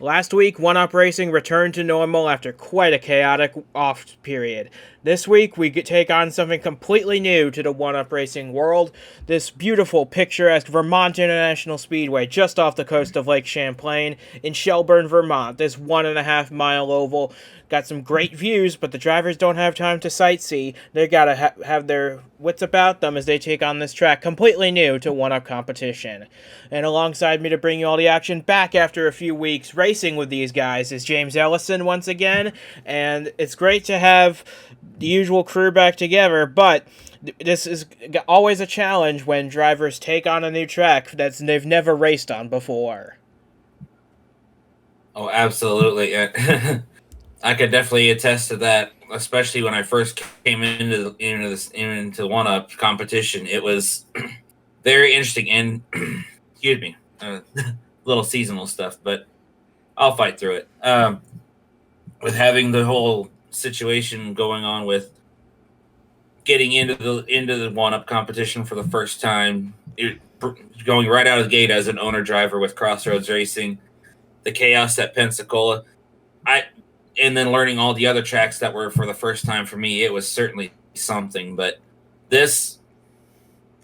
Last week, One Up Racing returned to normal after quite a chaotic off period. This week, we take on something completely new to the One Up Racing world. This beautiful, picturesque Vermont International Speedway just off the coast of Lake Champlain in Shelburne, Vermont. This 1.5 mile oval got some great views, but the drivers don't have time to sightsee. They gotta have their wits about them as they take on this track completely new to One Up competition. And alongside me to bring you all the action back after a few weeks racing with these guys is James Ellison once again, and it's great to have the usual crew back together, but this is always a challenge when drivers take on a new track that they've never raced on before. Oh, absolutely. I could definitely attest to that, especially when I first came into One Up competition. It was very interesting and excuse me, little seasonal stuff, but I'll fight through it. With having the whole situation going on with getting into the One Up competition for the first time, going right out of the gate as an owner driver with Crossroads Racing, the chaos at Pensacola, and then learning all the other tracks that were for the first time for me, it was certainly something. But this,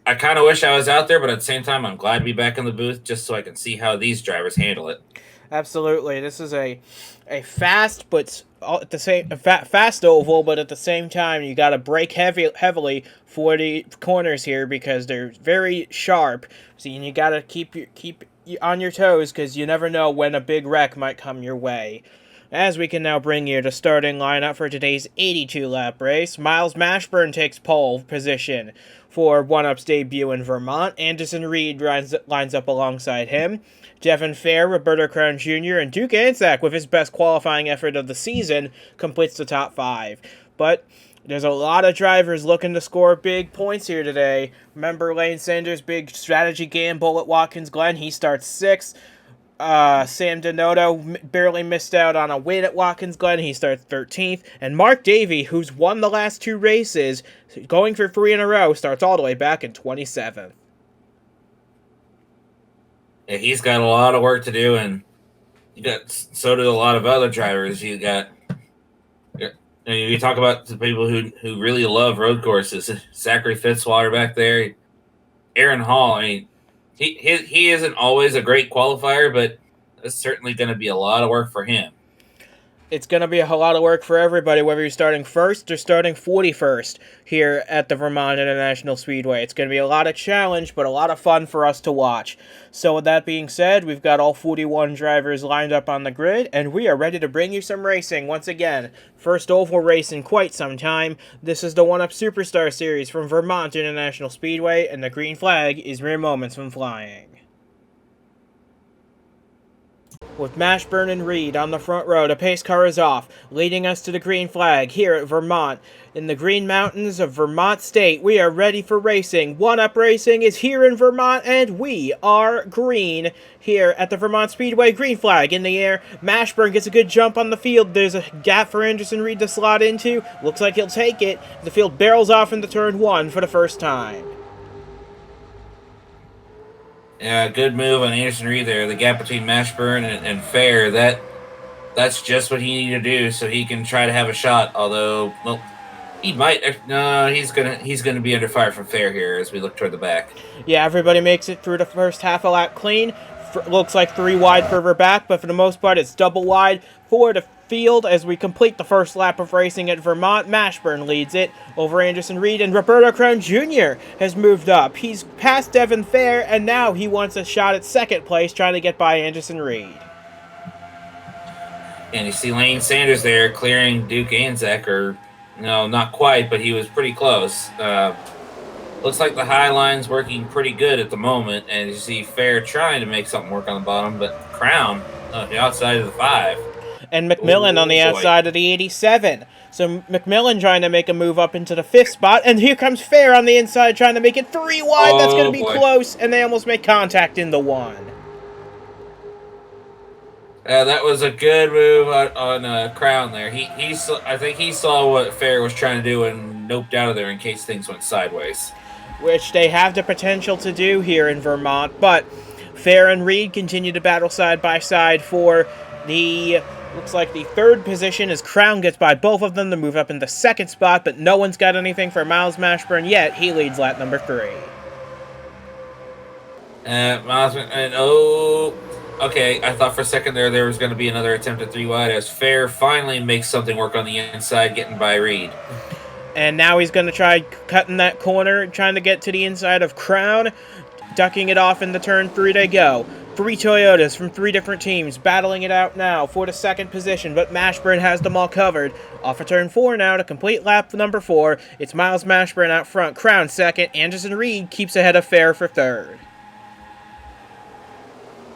I kind of wish I was out there, but at the same time, I'm glad to be back in the booth just so I can see how these drivers handle it. Absolutely, this is a fast but at the same fast oval, but at the same time you got to brake heavily for the corners here because they're very sharp. So you got to keep on your toes because you never know when a big wreck might come your way. As we can now bring you the starting lineup for today's 82-lap race, Miles Mashburn takes pole position for One Up's debut in Vermont. Anderson Reed lines up alongside him. Devin Fair, Roberto Crown Jr., and Duke Anzac, with his best qualifying effort of the season, completes the top 5. But there's a lot of drivers looking to score big points here today. Remember Lane Sanders' big strategy gamble at Watkins Glen? He starts 6th. Sam Donato barely missed out on a win at Watkins Glen. He starts 13th. And Mark Davey, who's won the last 2 races, going for 3 in a row, starts all the way back in 27th. Yeah, he's got a lot of work to do, and so do a lot of other drivers. You talk about the people who really love road courses. Zachary Fitzwater back there, Aaron Hall. I mean, he isn't always a great qualifier, but it's certainly going to be a lot of work for him. It's going to be a lot of work for everybody, whether you're starting 1st or starting 41st here at the Vermont International Speedway. It's going to be a lot of challenge, but a lot of fun for us to watch. So with that being said, we've got all 41 drivers lined up on the grid, and we are ready to bring you some racing once again. First oval race in quite some time. This is the One Up Superstar Series from Vermont International Speedway, and the green flag is mere moments from flying. With Mashburn and Reed on the front row, the pace car is off, leading us to the green flag here at Vermont. In the Green Mountains of Vermont State, we are ready for racing. One Up Racing is here in Vermont, and we are green here at the Vermont Speedway. Green flag in the air. Mashburn gets a good jump on the field. There's a gap for Anderson Reed to slot into. Looks like he'll take it. The field barrels off into turn 1 for the first time. Yeah, good move on Anderson Reed there. The gap between Mashburn and Fair, that's just what he needed to do so he can try to have a shot. Although, well, he might. No, he's gonna be under fire from Fair here as we look toward the back. Yeah, everybody makes it through the first half a lap clean. Looks like 3 wide further back, but for the most part, it's double wide for the field as we complete the first lap of racing at Vermont. Mashburn leads it over Anderson Reed, and Roberto Crown Jr. has moved up. He's passed Devin Fair, and now he wants a shot at 2nd place, trying to get by Anderson Reed. And you see Lane Sanders there clearing Duke Anzac, or no, not quite, but he was pretty close. Looks like the high line's working pretty good at the moment, and you see Fair trying to make something work on the bottom, but Crown the outside of the 5. And McMillan on the outside of the 87. So McMillan trying to make a move up into the 5th spot, and here comes Fair on the inside trying to make it 3 wide. That's going to be close, and they almost make contact in the 1. That was a good move on Crown there. I think he saw what Fair was trying to do and noped out of there in case things went sideways. Which they have the potential to do here in Vermont, but Fair and Reed continue to battle side by side for Looks like the third position as Crown gets by both of them to move up in the second spot, but no one's got anything for Miles Mashburn yet. He leads lap number 3. Miles, and okay. I thought for a second there was going to be another attempt at 3 wide as Fair finally makes something work on the inside, getting by Reed. And now he's going to try cutting that corner, trying to get to the inside of Crown, ducking it off in the turn 3 they go. 3 Toyotas from 3 different teams battling it out now for the second position, but Mashburn has them all covered. Off of turn 4 now to complete lap number 4. It's Miles Mashburn out front, Crown second, Anderson Reed keeps ahead of Fair for third.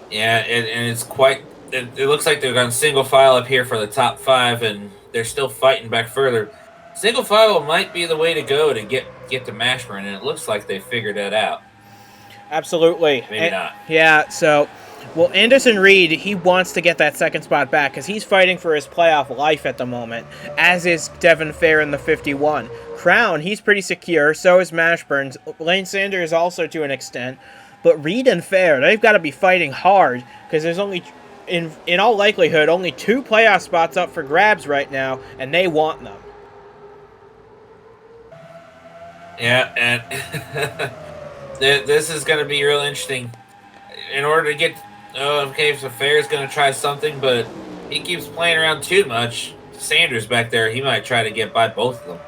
Yeah, and it's quite... It looks like they're going single file up here for the top 5, and they're still fighting back further. Single file might be the way to go to get to Mashburn, and it looks like they figured that out. Absolutely. Maybe not. Yeah, so... Well, Anderson Reed, he wants to get that second spot back because he's fighting for his playoff life at the moment, as is Devin Fair in the 51. Crown, he's pretty secure, so is Mashburn. Lane Sanders also to an extent. But Reed and Fair, they've got to be fighting hard because there's only, in all likelihood, only 2 playoff spots up for grabs right now, and they want them. Yeah, and this is going to be real interesting. In order to get... okay, so Fair's going to try something, but he keeps playing around too much. Sanders back there, he might try to get by both of them.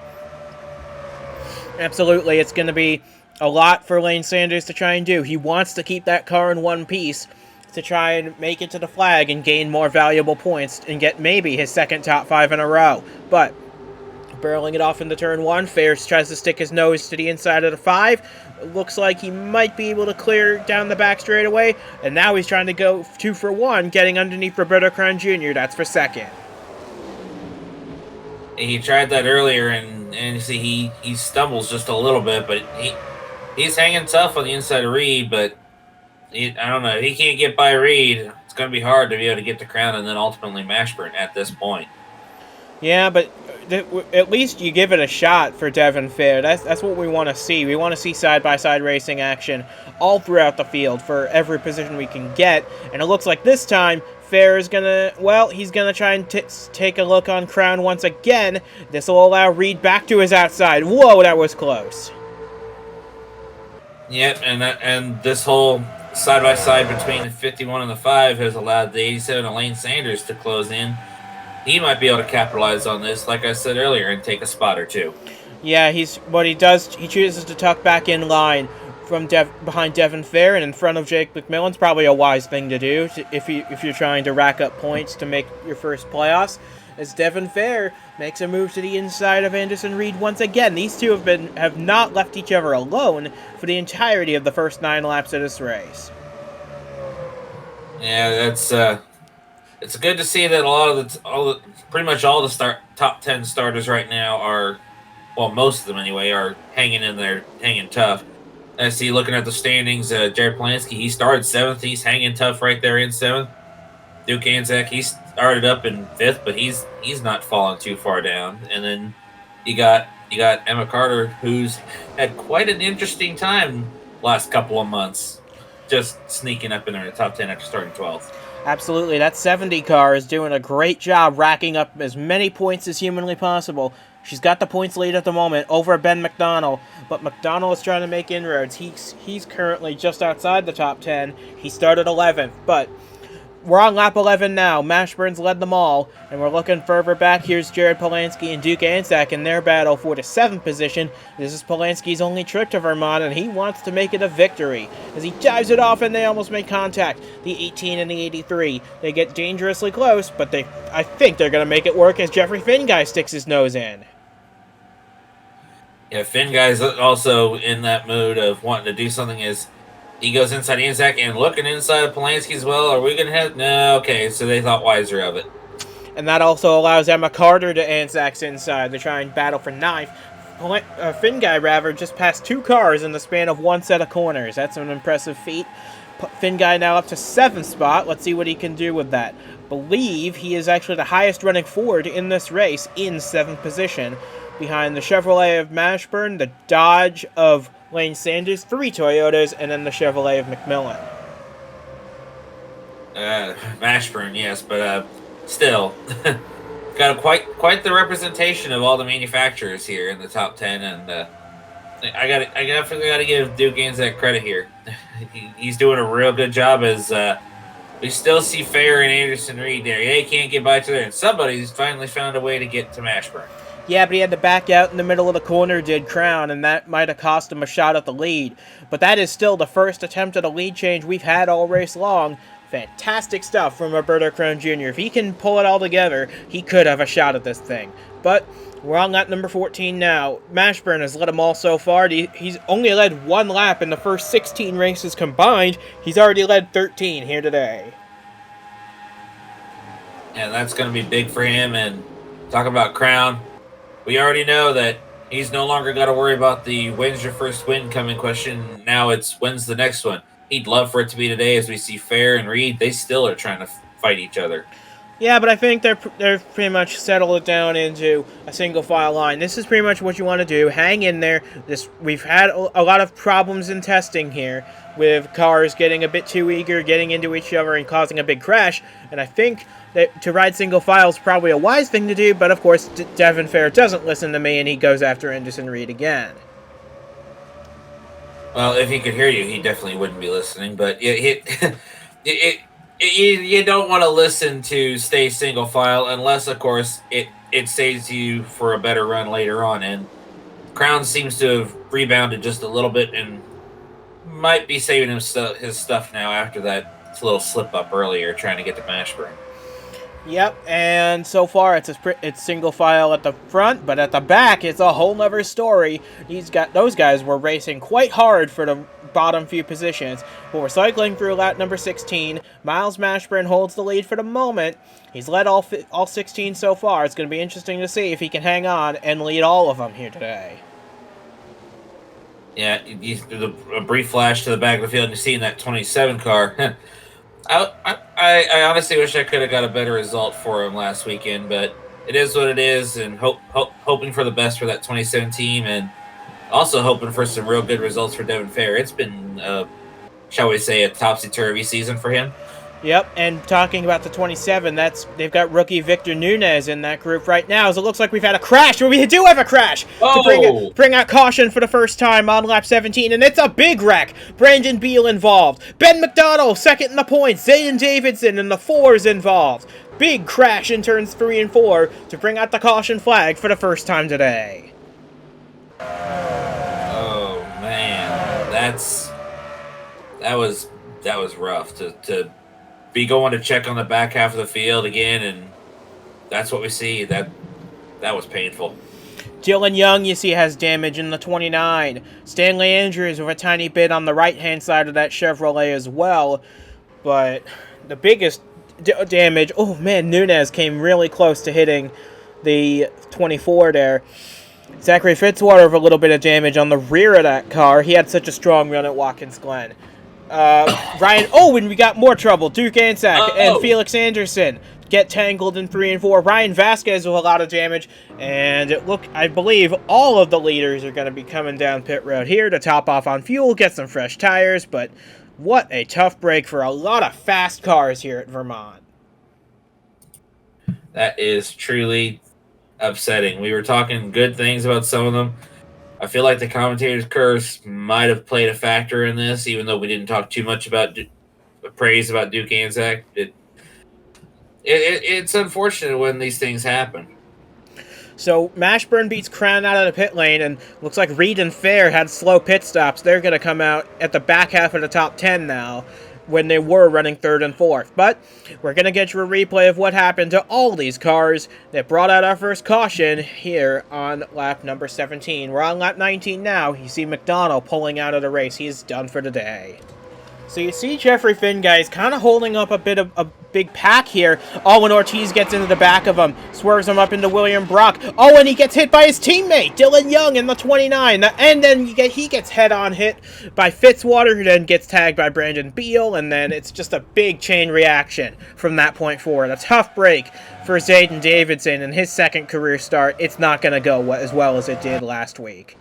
Absolutely, it's going to be a lot for Lane Sanders to try and do. He wants to keep that car in one piece to try and make it to the flag and gain more valuable points and get maybe his second top 5 in a row. But barreling it off into turn 1, Fair tries to stick his nose to the inside of the 5. Looks like he might be able to clear down the back straightaway, and now he's trying to go 2 for 1, getting underneath Roberto Crown Jr. That's for second. He tried that earlier, and you see he stumbles just a little bit, but he's hanging tough on the inside of Reed, but I don't know. If he can't get by Reed, it's going to be hard to be able to get to Crown and then ultimately Mashburn at this point. Yeah, but at least you give it a shot for Devin Fair. That's what we want to see. We want to see side-by-side racing action all throughout the field for every position we can get. And it looks like this time, Fair is going to, well, he's going to try and take a look on Crown once again. This will allow Reed back to his outside. Whoa, that was close. Yep, and this whole side-by-side between the 51 and the 5 has allowed the 87 and Lane Sanders to close in. He might be able to capitalize on this, like I said earlier, and take a spot or 2. Yeah, he chooses to tuck back in line from behind Devin Fair and in front of Jake McMillan. It's probably a wise thing to do if you're trying to rack up points to make your first playoffs. As Devin Fair makes a move to the inside of Anderson Reed once again. These two have not left each other alone for the entirety of the first 9 laps of this race. Yeah, that's it's good to see that pretty much all the top 10 starters right now are, well, most of them anyway, are hanging in there, hanging tough. I see, looking at the standings, Jared Polanski, he started 7th. He's hanging tough right there in 7th. Duke Anzac, he started up in 5th, but he's not falling too far down. And then you got Emma Carter, who's had quite an interesting time last couple of months, just sneaking up in the top 10 after starting 12th. Absolutely, that 70 car is doing a great job racking up as many points as humanly possible. She's got the points lead at the moment over Ben McDonnell, but McDonnell is trying to make inroads. He's currently just outside the top 10. He started 11th, but we're on lap 11 now. Mashburn's led them all, and we're looking further back. Here's Jared Polanski and Duke Anzac in their battle for the 7th position. This is Polanski's only trip to Vermont, and he wants to make it a victory. As he dives it off, and they almost make contact. The 18 and the 83. They get dangerously close, but I think they're going to make it work as Jeffrey Finguy sticks his nose in. Yeah, Finguy's also in that mood of wanting to do something as he goes inside Anzac and looking inside of Polanski as well. Are we going to have... No, okay, so they thought wiser of it. And that also allows Emma Carter to Anzac's inside to try and battle for 9th. Finguy, rather, just passed 2 cars in the span of 1 set of corners. That's an impressive feat. Finguy now up to 7th spot. Let's see what he can do with that. Believe he is actually the highest running Ford in this race in 7th position. Behind the Chevrolet of Mashburn, the Dodge of Lane Sanders, 3 Toyotas, and then the Chevrolet of McMillan. Mashburn, yes, but still, got quite the representation of all the manufacturers here in the top 10, and I definitely got to give Duke Anzac credit here. He's doing a real good job as we still see Fair and Anderson Reed there. They can't get by each other, and somebody's finally found a way to get to Mashburn. Yeah, but he had to back out in the middle of the corner, did Crown, and that might have cost him a shot at the lead. But that is still the first attempt at a lead change we've had all race long. Fantastic stuff from Roberto Crown Jr. If he can pull it all together, he could have a shot at this thing. But we're on lap number 14 now. Mashburn has led them all so far. He's only led one lap in the first 16 races combined. He's already led 13 here today. And that's going to be big for him. And talk about Crown, we already know that he's no longer got to worry about the when's your first win coming question. Now it's when's the next one. He'd love for it to be today, as we see Fair and Reed. They still are trying to fight each other. Yeah, but I think they're pretty much settled it down into a single file line. This is pretty much what you want to do. Hang in there. We've had a lot of problems in testing here with cars getting a bit too eager, getting into each other, and causing a big crash. And I think that to ride single file is probably a wise thing to do, but of course Devin Fair doesn't listen to me, and he goes after Anderson Reed again. Well, if he could hear you, he definitely wouldn't be listening. But you don't want to listen to stay single file unless, of course, it saves you for a better run later on. And Crown seems to have rebounded just a little bit and might be saving his stuff now after that little slip up earlier trying to get to Mashburn. Yep, and so far it's single file at the front, but at the back it's a whole nother story. Those guys were racing quite hard for the bottom few positions, but we're cycling through lap number 16. Miles Mashburn holds the lead for the moment. He's led all 16 so far. It's going to be interesting to see if he can hang on and lead all of them here today. Yeah, a brief flash to the back of the field, and you're seeing that 27 car. I honestly wish I could have got a better result for him last weekend, but it is what it is, and hoping for the best for that 27 team, and also hoping for some real good results for Devin Fair. It's been, shall we say, a topsy-turvy season for him. Yep, and talking about the 27, they've got rookie Victor Nunez in that group right now, as it looks like we've had a crash. Well, we do have a crash! Oh! To bring out caution for the first time on lap 17, and it's a big wreck! Brandon Beal involved. Ben McDonald, second in the points. Zayden Davidson in the fours involved. Big crash in turns 3 and 4 to bring out the caution flag for the first time today. Oh, man. That was rough to be going to check on the back half of the field again, and that's what we see. That was painful. Dylan Young, you see, has damage in the 29. Stanley Andrews with a tiny bit on the right-hand side of that Chevrolet as well. But the biggest damage... Oh, man, Nunez came really close to hitting the 24 there. Zachary Fitzwater with a little bit of damage on the rear of that car. He had such a strong run at Watkins Glen. Ryan Owen, we got more trouble. Duke Anzac and Felix Anderson get tangled in 3 and 4. Ryan Vasquez with a lot of damage, and I believe all of the leaders are going to be coming down pit road here to top off on fuel, get some fresh tires, but what a tough break for a lot of fast cars here at Vermont. That is truly upsetting. We were talking good things about some of them. I feel like the commentator's curse might have played a factor in this, even though we didn't talk too much about praise about Duke Anzac. It's unfortunate when these things happen. So Mashburn beats Crown out of the pit lane, and looks like Reed and Fair had slow pit stops. They're going to come out at the back half of the top 10 now, when they were running 3rd and 4th. But we're going to get you a replay of what happened to all these cars that brought out our first caution here on lap number 17. We're on lap 19 now. You see McDonald pulling out of the race. He's done for the day. So you see Jeffrey Finn, guys, kind of holding up a bit of a big pack here. Owen Ortiz gets into the back of him, swerves him up into William Brock. Oh, and he gets hit by his teammate, Dylan Young, in the 29. And then he gets head-on hit by Fitzwater, who then gets tagged by Brandon Beal, and then it's just a big chain reaction from that point forward. A tough break for Zayden Davidson in his second career start. It's not going to go as well as it did last week.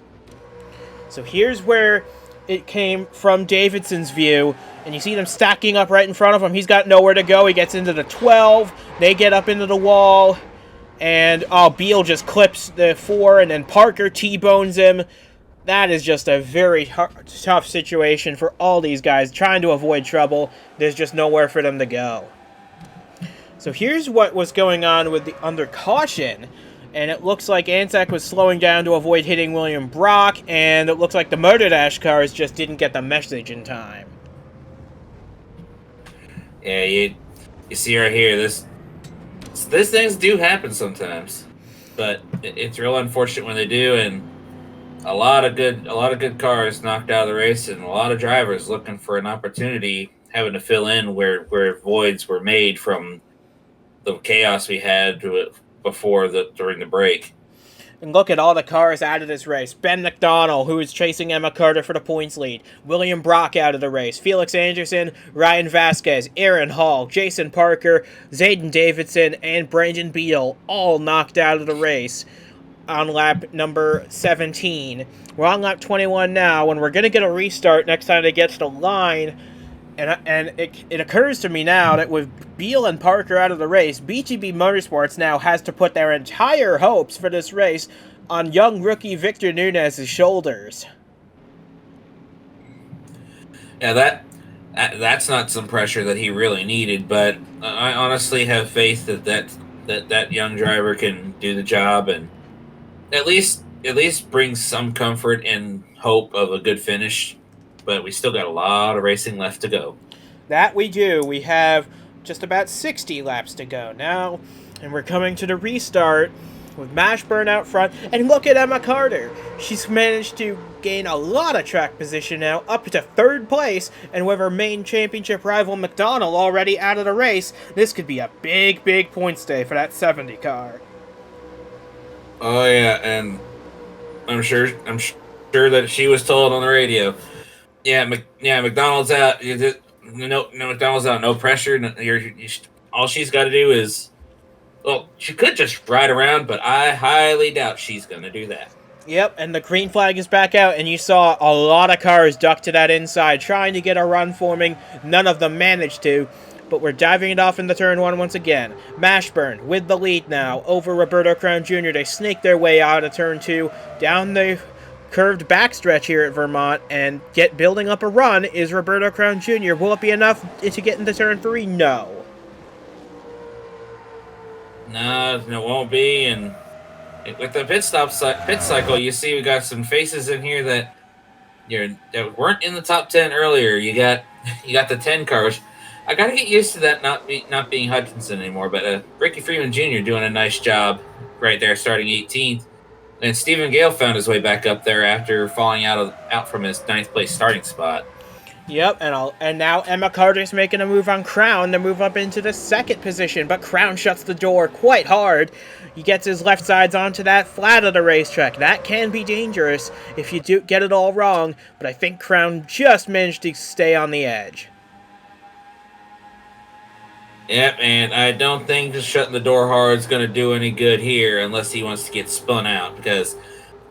So here's where it came from Davidson's view, And you see them stacking up right in front of him. He's got nowhere to go. He gets into the 12. They get up into the wall. And, Beal just clips the 4, and then Parker T-bones him. That is just a very tough situation for all these guys trying to avoid trouble. There's just nowhere for them to go. So here's what was going on with the under caution. And it looks like Anzac was slowing down to avoid hitting William Brock. And it looks like the Motor Dash cars just didn't get the message in time. Yeah, you see right here, these things do happen sometimes. But it's real unfortunate when they do, and a lot of good cars knocked out of the race, and a lot of drivers looking for an opportunity, having to fill in where voids were made from the chaos we had during the break. And look at all the cars out of this race. Ben McDonald, who is chasing Emma Carter for the points lead. William Brock out of the race. Felix Anderson, Ryan Vasquez, Aaron Hall, Jason Parker, Zayden Davidson, and Brandon Beal all knocked out of the race on lap number 17. We're on lap 21 now, and we're going to get a restart next time they get to the line. And it occurs to me now that with Beal and Parker out of the race, BGB Motorsports now has to put their entire hopes for this race on young rookie Victor Nunez's shoulders. Yeah, that's not some pressure that he really needed, but I honestly have faith that young driver can do the job and at least bring some comfort and hope of a good finish. But we still got a lot of racing left to go. That we do. We have just about 60 laps to go now. And we're coming to the restart with Mashburn out front. And look at Emma Carter. She's managed to gain a lot of track position now, up to 3rd place. And with her main championship rival McDonald already out of the race, this could be a big, big points day for that 70 car. Oh, yeah. And I'm sure that she was told on the radio, McDonald's out. No, McDonald's out. No pressure. All she's got to do is, well, she could just ride around, but I highly doubt she's going to do that. Yep, and the green flag is back out, and you saw a lot of cars duck to that inside, trying to get a run forming. None of them managed to, but we're diving it off into turn 1 once again. Mashburn with the lead now over Roberto Crown Jr. They snake their way out of turn 2, down the curved backstretch here at Vermont, and building up a run is Roberto Crown Jr. Will it be enough to get into turn 3? No. No, it won't be. And with the pit cycle, you see we got some faces in here that weren't in the top 10 earlier. You got the 10 cars. I got to get used to that not being Hutchinson anymore. But Ricky Freeman Jr. doing a nice job right there, starting 18th. And Stephen Gale found his way back up there after falling out from his 9th place starting spot. Yep, and now Emma Carter's making a move on Crown to move up into the 2nd position, but Crown shuts the door quite hard. He gets his left sides onto that flat of the racetrack. That can be dangerous if you do get it all wrong, but I think Crown just managed to stay on the edge. Yep, and I don't think just shutting the door hard is going to do any good here unless he wants to get spun out, because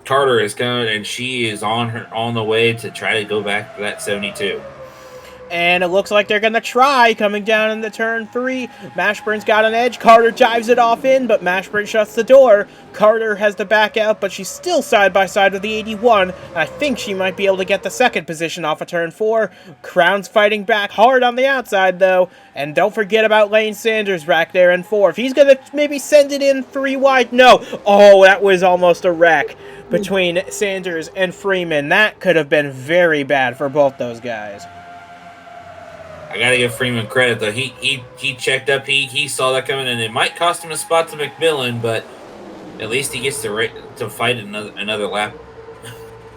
Carter is coming and she is on the way to try to go back to that 72. And it looks like they're going to try coming down into turn 3. Mashburn's got an edge. Carter jives it off in, but Mashburn shuts the door. Carter has to back out, but she's still side by side with the 81. I think she might be able to get the 2nd position off of turn 4. Crown's fighting back hard on the outside, though. And don't forget about Lane Sanders back there in 4. If he's going to maybe send it in 3 wide, no. Oh, that was almost a wreck between Sanders and Freeman. That could have been very bad for both those guys. I gotta give Freeman credit though. He checked up. He saw that coming, and it might cost him a spot to McMillan, but at least he gets to fight another lap.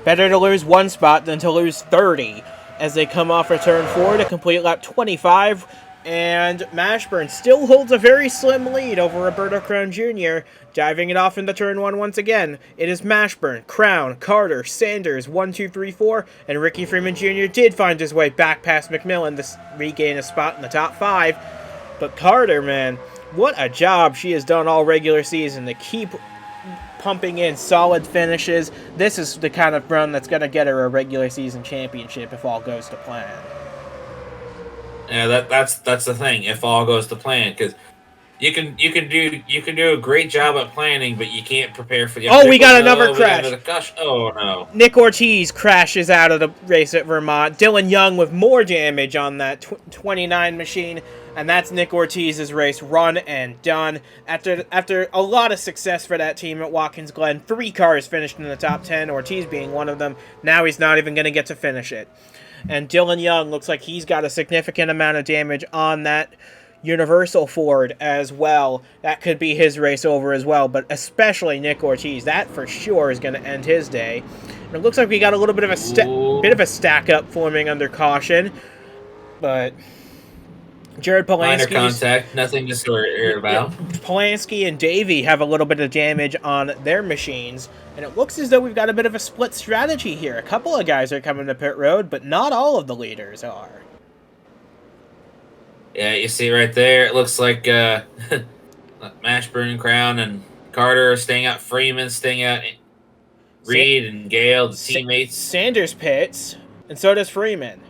Better to lose 1 spot than to lose 30 as they come off of turn 4 to complete lap 25. And Mashburn still holds a very slim lead over Roberto Crown Jr. Diving it off into turn 1 once again. It is Mashburn, Crown, Carter, Sanders, 1, 2, 3, 4. And Ricky Freeman Jr. did find his way back past McMillan to regain a spot in the top 5. But Carter, man, what a job she has done all regular season to keep pumping in solid finishes. This is the kind of run that's going to get her a regular season championship if all goes to plan. Yeah, that's the thing. If all goes to plan, because you can do a great job at planning, but you can't prepare for the Oh, we got unpredictable. another Oh, we got crash. another gosh. Oh no. Nick Ortiz crashes out of the race at Vermont. Dylan Young with more damage on that 29 machine, and that's Nick Ortiz's race run and done. After a lot of success for that team at Watkins Glen, 3 cars finished in the top 10, Ortiz being one of them. Now he's not even going to get to finish it. And Dylan Young looks like he's got a significant amount of damage on that Universal Ford as well. That could be his race over as well, but especially Nick Ortiz. That for sure is going to end his day. And it looks like we got a little bit of a stack up forming under caution, but Jared Minor Polanski's contact, nothing to worry about. Polanski and Davey have a little bit of damage on their machines, and it looks as though we've got a bit of a split strategy here. A couple of guys are coming to pit road, but not all of the leaders are. Yeah, you see right there. It looks like Mashburn, Crown, and Carter are staying out. Freeman staying out. Reed and Gale, the teammates. Sanders pits, and so does Freeman.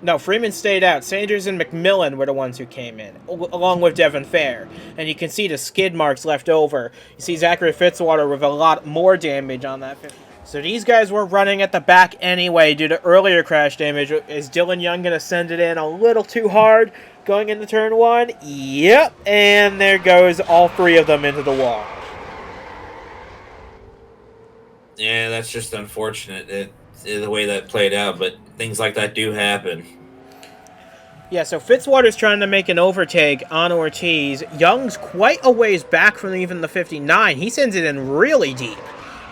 No, Freeman stayed out. Sanders and McMillan were the ones who came in, along with Devin Fair. And you can see the skid marks left over. You see Zachary Fitzwater with a lot more damage on that. So these guys were running at the back anyway due to earlier crash damage. Is Dylan Young going to send it in a little too hard going into turn 1? Yep, and there goes all 3 of them into the wall. Yeah, that's just unfortunate the way that played out, but things like that do happen. Yeah, so Fitzwater's trying to make an overtake on Ortiz. Young's quite a ways back from even the 59. He sends it in really deep.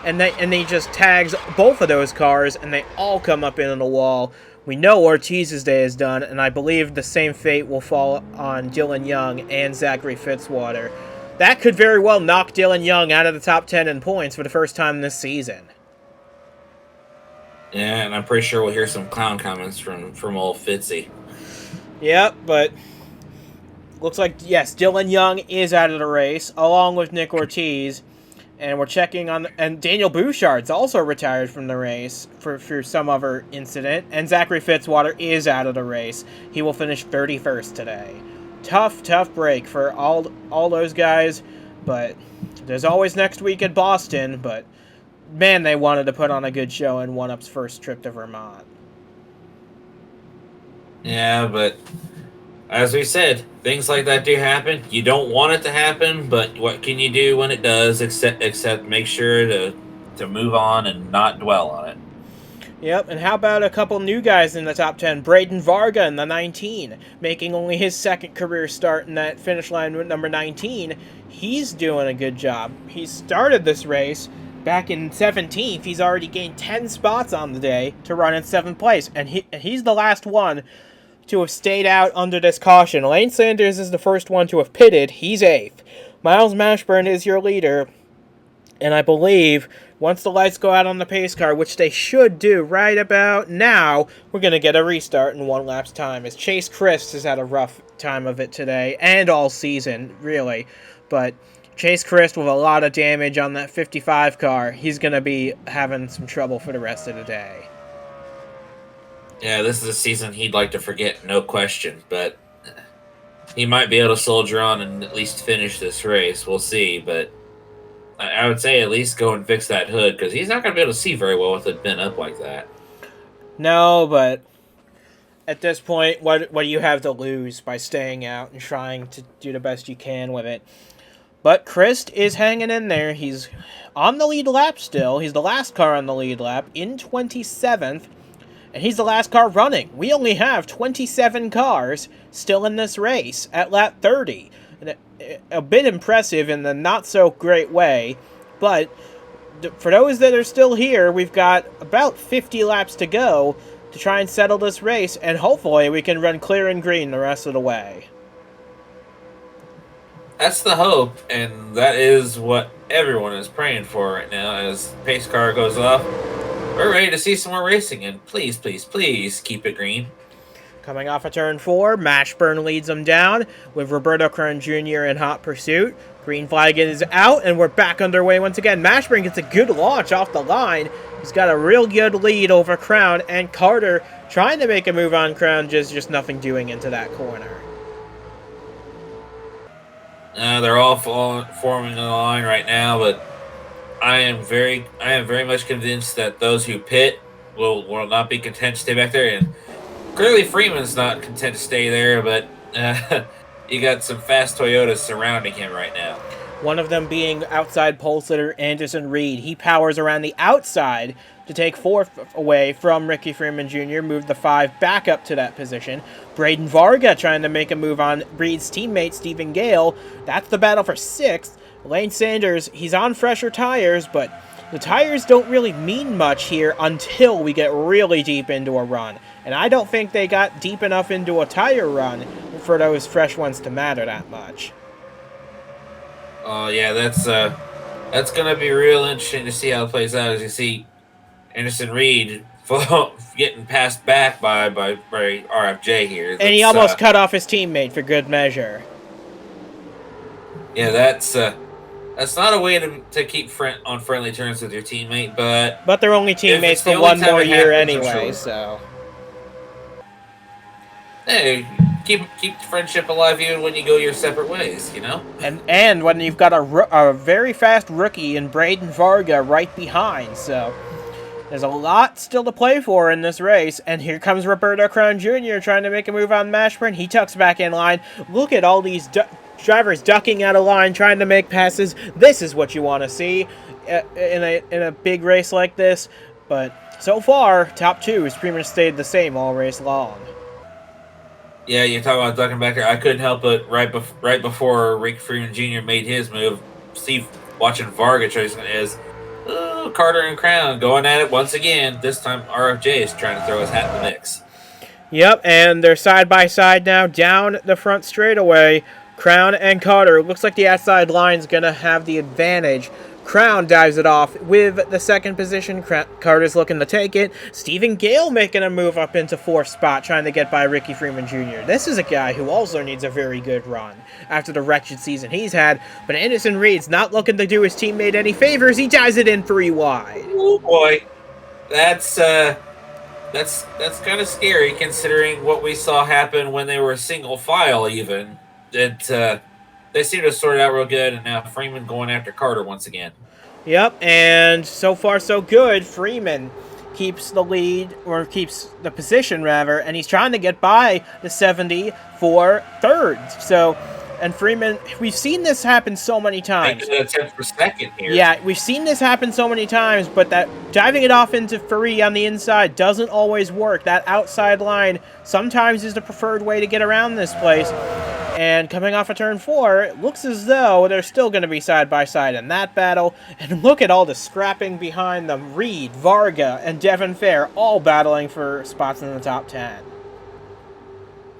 And he just tags both of those cars, and they all come up into the wall. We know Ortiz's day is done, and I believe the same fate will fall on Dylan Young and Zachary Fitzwater. That could very well knock Dylan Young out of the top 10 in points for the first time this season. Yeah, and I'm pretty sure we'll hear some clown comments from old Fitzy. Yep, but looks like, yes, Dylan Young is out of the race, along with Nick Ortiz. And we're checking on... And Daniel Bouchard's also retired from the race for some other incident. And Zachary Fitzwater is out of the race. He will finish 31st today. Tough break for all those guys. But there's always next week at Boston. But, man, they wanted to put on a good show in One-Up's first trip to Vermont. Yeah, but... as we said, things like that do happen. You don't want it to happen, but what can you do when it does except make sure to move on and not dwell on it? Yep, and how about a couple new guys in the top 10? Braden Varga in the 19, making only his second career start in that finish line with number 19. He's doing a good job. He started this race back in 17th. He's already gained 10 spots on the day to run in 7th place, and he's the last one to have stayed out under this caution. Lane Sanders is the first one to have pitted. He's 8th. Miles Mashburn is your leader. And I believe once the lights go out on the pace car, which they should do right about now, we're going to get a restart in 1 lap's time. As Chase Christ has had a rough time of it today and all season, really. But Chase Christ with a lot of damage on that 55 car, he's going to be having some trouble for the rest of the day. Yeah, this is a season he'd like to forget, no question. But he might be able to soldier on and at least finish this race. We'll see. But I would say at least go and fix that hood, because he's not going to be able to see very well with it bent up like that. No, but at this point, what do you have to lose by staying out and trying to do the best you can with it? But Christ is hanging in there. He's on the lead lap still. He's the last car on the lead lap in 27th. And he's the last car running. We only have 27 cars still in this race at lap 30. And a bit impressive in the not-so-great way. But for those that are still here, we've got about 50 laps to go to try and settle this race. And hopefully we can run clear and green the rest of the way. That's the hope, and that is what everyone is praying for right now as the pace car goes off. We're ready to see some more racing, and please, please, please keep it green. Coming off of turn 4, Mashburn leads them down with Roberto Crown Jr. in hot pursuit. Green flag is out, and we're back underway once again. Mashburn gets a good launch off the line. He's got a real good lead over Crown, and Carter trying to make a move on Crown, just nothing doing into that corner. They're all forming a line right now, but I am very much convinced that those who pit will not be content to stay back there, and clearly Freeman's not content to stay there, but you got some fast Toyotas surrounding him right now. One of them being outside pole sitter Anderson Reed. He powers around the outside to take 4 away from Ricky Freeman Jr., move the 5 back up to that position. Braden Varga trying to make a move on Reed's teammate Stephen Gale. That's the battle for 6th. Lane Sanders, he's on fresher tires, but the tires don't really mean much here until we get really deep into a run. And I don't think they got deep enough into a tire run for those fresh ones to matter that much. Oh, yeah, that's going to be real interesting to see how it plays out. As you see Anderson Reed getting passed back by RFJ here. And he almost cut off his teammate for good measure. Yeah, that's not a way to keep on friendly terms with your teammate, but they're only teammates for one more year anyway, sure. So. Hey, keep the friendship alive even when you go your separate ways, you know? And when you've got a very fast rookie in Braden Varga right behind, so there's a lot still to play for in this race. And here comes Roberto Crown Jr. trying to make a move on Mashburn. He tucks back in line. Look at all these drivers ducking out of line, trying to make passes. This is what you want to see in a big race like this. But so far, top 2 has pretty much stayed the same all race long. Yeah, you're talking about ducking back there. I couldn't help it right before Rick Freeman Jr. made his move. Steve watching Varga chasing is Carter and Crown going at it once again. This time RFJ is trying to throw his hat in the mix. Yep, and they're side by side now down the front straightaway. Crown and Carter. Looks like the outside line's going to have the advantage. Crown dives it off with the 2nd position. Carter's looking to take it. Stephen Gale making a move up into 4th spot, trying to get by Ricky Freeman Jr. This is a guy who also needs a very good run after the wretched season he's had. But Anderson Reed's not looking to do his teammate any favors. He dives it in 3 wide. Oh boy, that's kind of scary considering what we saw happen when they were single file. Even they seem to have sorted out real good, and now Freeman going after Carter once again. Yep, and so far so good. Freeman keeps the lead, or keeps the position rather, and he's trying to get by the 70 for 3rd. So, and Freeman, we've seen this happen so many times. Making an attempt for 2nd here. Yeah, we've seen this happen so many times, but that diving it off into free on the inside doesn't always work. That outside line sometimes is the preferred way to get around this place. And coming off of turn 4, it looks as though they're still going to be side by side in that battle. And look at all the scrapping behind them. Reed, Varga, and Devin Fair all battling for spots in the top 10.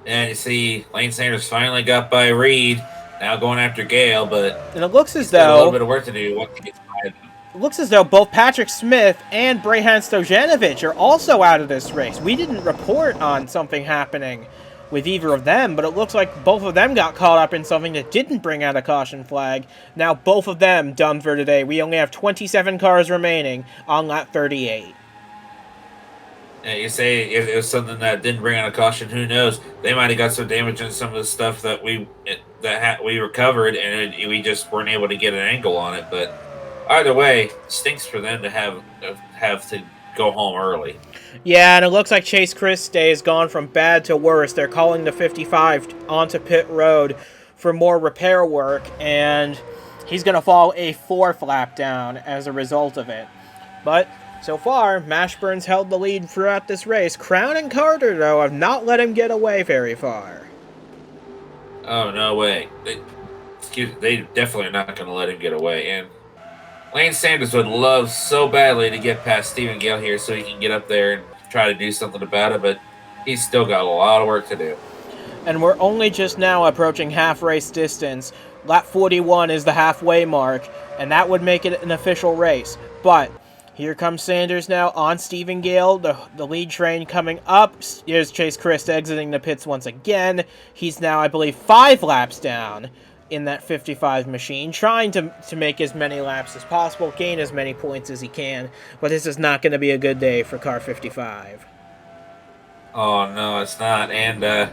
And you see Lane Sanders finally got by Reed, now going after Gale, but and it looks as a though little bit of work to do once he gets by them. It looks as though both Patrick Smith and Brehan Stojanovic are also out of this race. We didn't report on something happening with either of them, but it looks like both of them got caught up in something that didn't bring out a caution flag. Now both of them done for today. We only have 27 cars remaining on lap 38. Yeah, you say if it was something that didn't bring out a caution, who knows? They might have got some damage in some of the stuff that we recovered, and we just weren't able to get an angle on it. But either way, it stinks for them to have to go home early. Yeah, and it looks like Chase Christie has gone from bad to worse. They're calling the 55 onto pit road for more repair work, and he's going to fall a 4th lap down as a result of it. But so far, Mashburn's held the lead throughout this race. Crown and Carter, though, have not let him get away very far. Oh, no way. They definitely are not going to let him get away. And Lane Sanders would love so badly to get past Stephen Gale here so he can get up there and try to do something about it, but he's still got a lot of work to do. And we're only just now approaching half race distance. Lap 41 is the halfway mark, and that would make it an official race. But Here comes Sanders now on Stephen Gale, the lead train coming up. Here's Chase Christ exiting the pits once again. He's now, I believe, 5 laps down in that 55 machine, trying to make as many laps as possible, gain as many points as he can, but this is not going to be a good day for car 55. Oh, no, it's not. And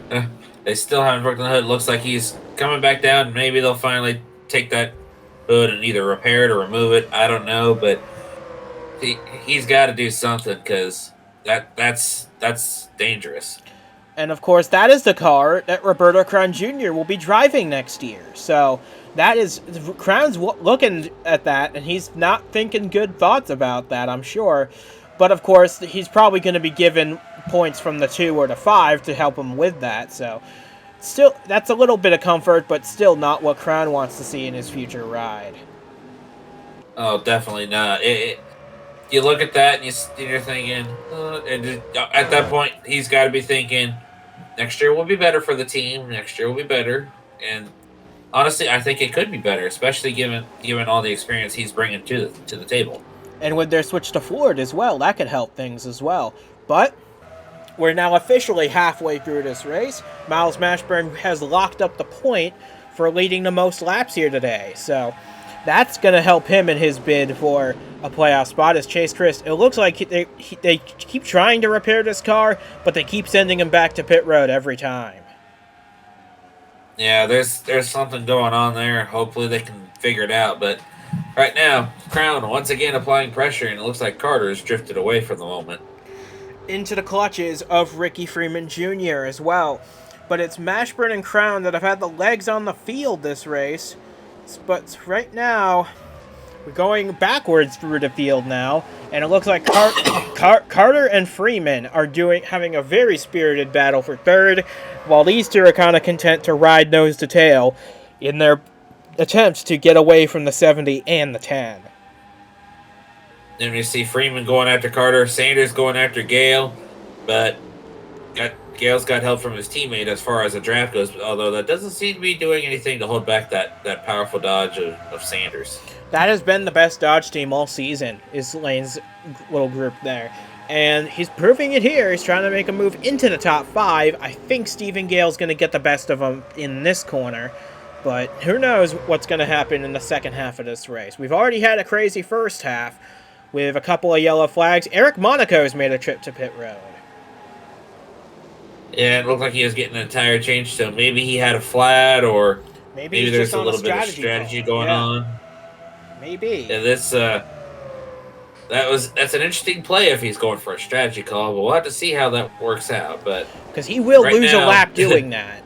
they still haven't broken the hood. Looks like he's coming back down. Maybe they'll finally take that hood and either repair it or remove it. I don't know, but he's got to do something because that's dangerous. And of course, that is the car that Roberto Crown Jr. will be driving next year. So that is, Crown's looking at that, and he's not thinking good thoughts about that, I'm sure. But of course, he's probably going to be given points from the 2 or the 5 to help him with that. So still, that's a little bit of comfort, but still not what Crown wants to see in his future ride. Oh, definitely not. You look at that and you're thinking, at that point, he's got to be thinking, next year will be better for the team. Next year will be better. And honestly, I think it could be better, especially given all the experience he's bringing to the table. And with their switch to Ford as well, that could help things as well. But we're now officially halfway through this race. Miles Mashburn has locked up the point for leading the most laps here today. So that's going to help him in his bid for a playoff spot as Chase Christ. It looks like they keep trying to repair this car, but they keep sending him back to pit road every time. Yeah, there's something going on there. Hopefully they can figure it out. But right now, Crown once again applying pressure, and it looks like Carter's drifted away for the moment. Into the clutches of Ricky Freeman Jr. as well. But it's Mashburn and Crown that have had the legs on the field this race. But right now, we're going backwards through the field now, and it looks like Carter and Freeman are having a very spirited battle for third, while these two are kind of content to ride nose to tail in their attempts to get away from the 70 and the 10. Then we see Freeman going after Carter, Sanders going after Gale, but Gale's got help from his teammate as far as the draft goes, although that doesn't seem to be doing anything to hold back that powerful Dodge of Sanders. That has been the best Dodge team all season, is Lane's little group there. And he's proving it here. He's trying to make a move into the top 5. I think Stephen Gale's going to get the best of him in this corner. But who knows what's going to happen in the second half of this race. We've already had a crazy first half with a couple of yellow flags. Eric Monaco's made a trip to pit road. Yeah, it looked like he was getting a tire change, so maybe he had a flat, or maybe there's a little bit of strategy going on. Maybe. Yeah, that's an interesting play if he's going for a strategy call, but we'll have to see how that works out. But because he will lose a lap doing that.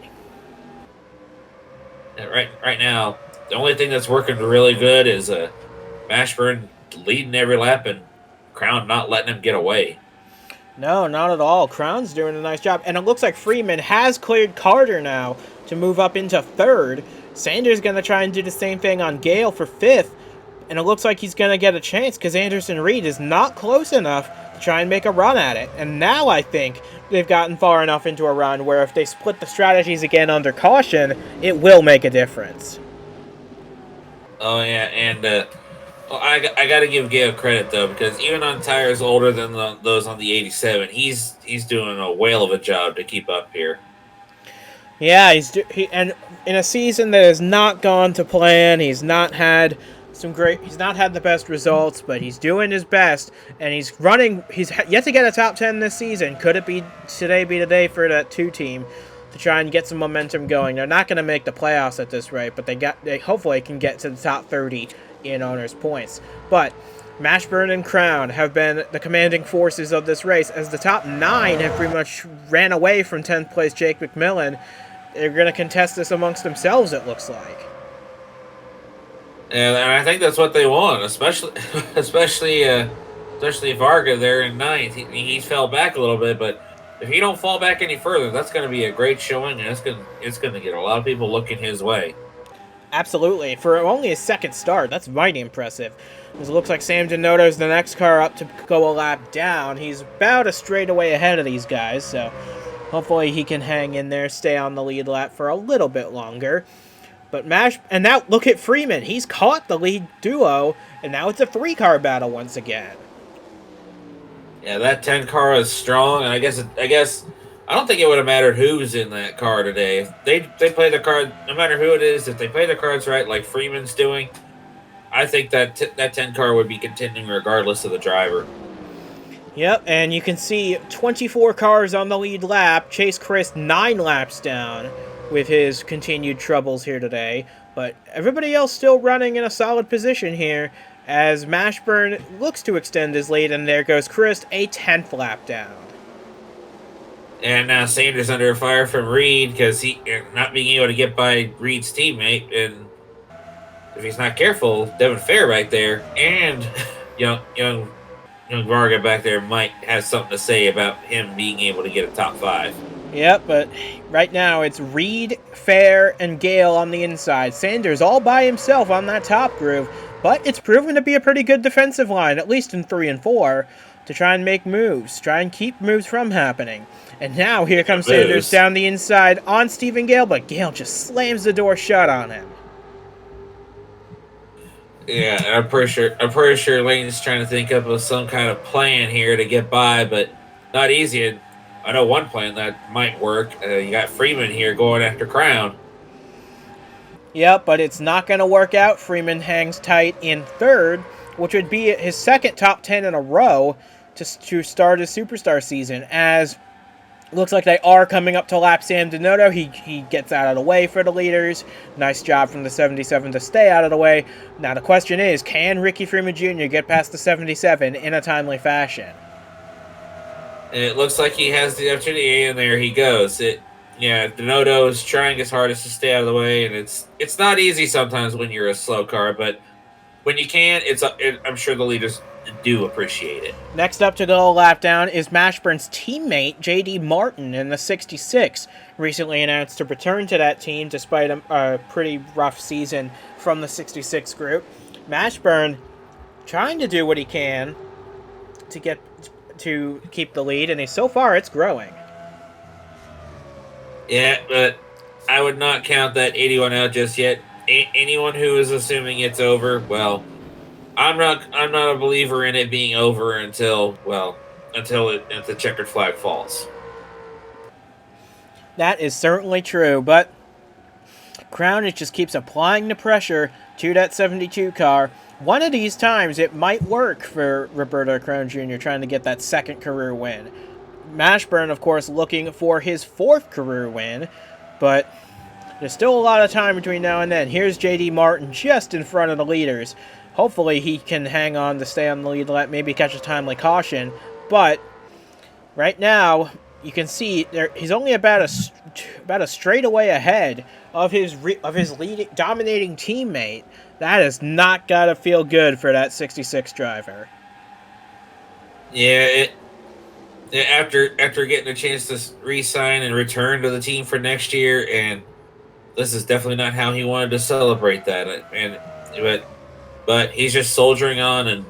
Right now, the only thing that's working really good is Mashburn leading every lap and Crown not letting him get away. No, not at all. Crown's doing a nice job. And it looks like Freeman has cleared Carter now to move up into third. Sanders going to try and do the same thing on Gale for fifth. And it looks like he's going to get a chance because Anderson Reed is not close enough to try and make a run at it. And now I think they've gotten far enough into a run where if they split the strategies again under caution, it will make a difference. Oh, yeah, and I got to give Gale credit, though, because even on tires older than those on the 87, he's doing a whale of a job to keep up here. Yeah, and in a season that has not gone to plan, he's not had the best results, but he's doing his best, and he's yet to get a top 10 this season. Could it be the day for that 2 team to try and get some momentum going? They're not going to make the playoffs at this rate, but they hopefully can get to the top 30 in owners' points. But Mashburn and Crown have been the commanding forces of this race, as the top 9 have pretty much ran away from 10th place Jake McMillan. They're going to contest this amongst themselves, it looks like. And I think that's what they want, especially Varga there in 9th. He fell back a little bit, but if he don't fall back any further, that's going to be a great showing, and it's going to get a lot of people looking his way. Absolutely. For only his second start, that's mighty impressive. It looks like Sam Denotto's the next car up to go a lap down. He's about a straightaway ahead of these guys, so hopefully he can hang in there, stay on the lead lap for a little bit longer. But and now look at Freeman. He's caught the lead duo, and now it's a 3-car battle once again. Yeah, that 10 car is strong, and I guess I don't think it would have mattered who's in that car today. If they play the card, no matter who it is, if they play the cards right, like Freeman's doing, I think that 10 car would be contending regardless of the driver. Yep, and you can see 24 cars on the lead lap. Chase Chris 9 laps down with his continued troubles here today. But everybody else still running in a solid position here as Mashburn looks to extend his lead, and there goes Chris, a 10th lap down. And now Sanders under fire from Reed because he not being able to get by Reed's teammate, and if he's not careful, Devin Fair right there, and young Varga back there might have something to say about him being able to get a top 5. Yep, but right now it's Reed, Fair, and Gale on the inside. Sanders all by himself on that top groove, but it's proven to be a pretty good defensive line, at least in 3 and 4, to try and make moves, try and keep moves from happening. And now here comes Sanders down the inside on Stephen Gale, but Gale just slams the door shut on him. Yeah, I'm pretty sure Lane's trying to think up of some kind of plan here to get by, but not easy. And I know one plan that might work. You got Freeman here going after Crown. Yep, but it's not going to work out. Freeman hangs tight in 3rd, which would be his 2nd top 10 in a row to start his Superstar season, as looks like they are coming up to lap Sam Donotto. He gets out of the way for the leaders. Nice job from the 77 to stay out of the way. Now the question is, can Ricky Freeman Jr. get past the 77 in a timely fashion? And it looks like he has the opportunity, and there he goes. Donotto is trying his hardest to stay out of the way, and it's not easy sometimes when you're a slow car, but when you can, I'm sure the leaders do appreciate it. Next up to go a lap down is Mashburn's teammate, J.D. Martin, in the 66. Recently announced to return to that team despite a pretty rough season from the 66 group. Mashburn trying to do what he can to keep the lead, and so far it's growing. Yeah, but I would not count that 81 out just yet. Anyone who is assuming it's over, well, I'm not a believer in it being over until the checkered flag falls. That is certainly true, but Crown just keeps applying the pressure to that 72 car. One of these times it might work for Roberto Crown Jr. trying to get that 2nd career win. Mashburn, of course, looking for his 4th career win, but there's still a lot of time between now and then. Here's J.D. Martin just in front of the leaders. Hopefully he can hang on to stay on the lead lap, maybe catch a timely caution. But right now, you can see he's only about a straightaway ahead of his leading, dominating teammate. That has not got to feel good for that 66 driver. Yeah, after getting a chance to re-sign and return to the team for next year, and this is definitely not how he wanted to celebrate that. But he's just soldiering on and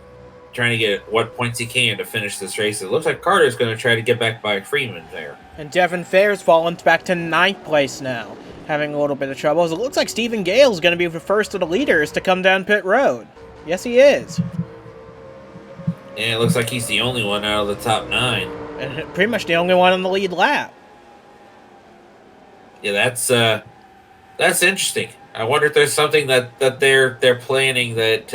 trying to get what points he can to finish this race. It looks like Carter's going to try to get back by Freeman there. And Devin Fair's fallen back to 9th place now, having a little bit of trouble. It looks like Stephen Gale's going to be the first of the leaders to come down pit road. Yes, he is. And it looks like he's the only one out of the top 9. And pretty much the only one on the lead lap. Yeah, that's interesting. I wonder if there's something that they're planning that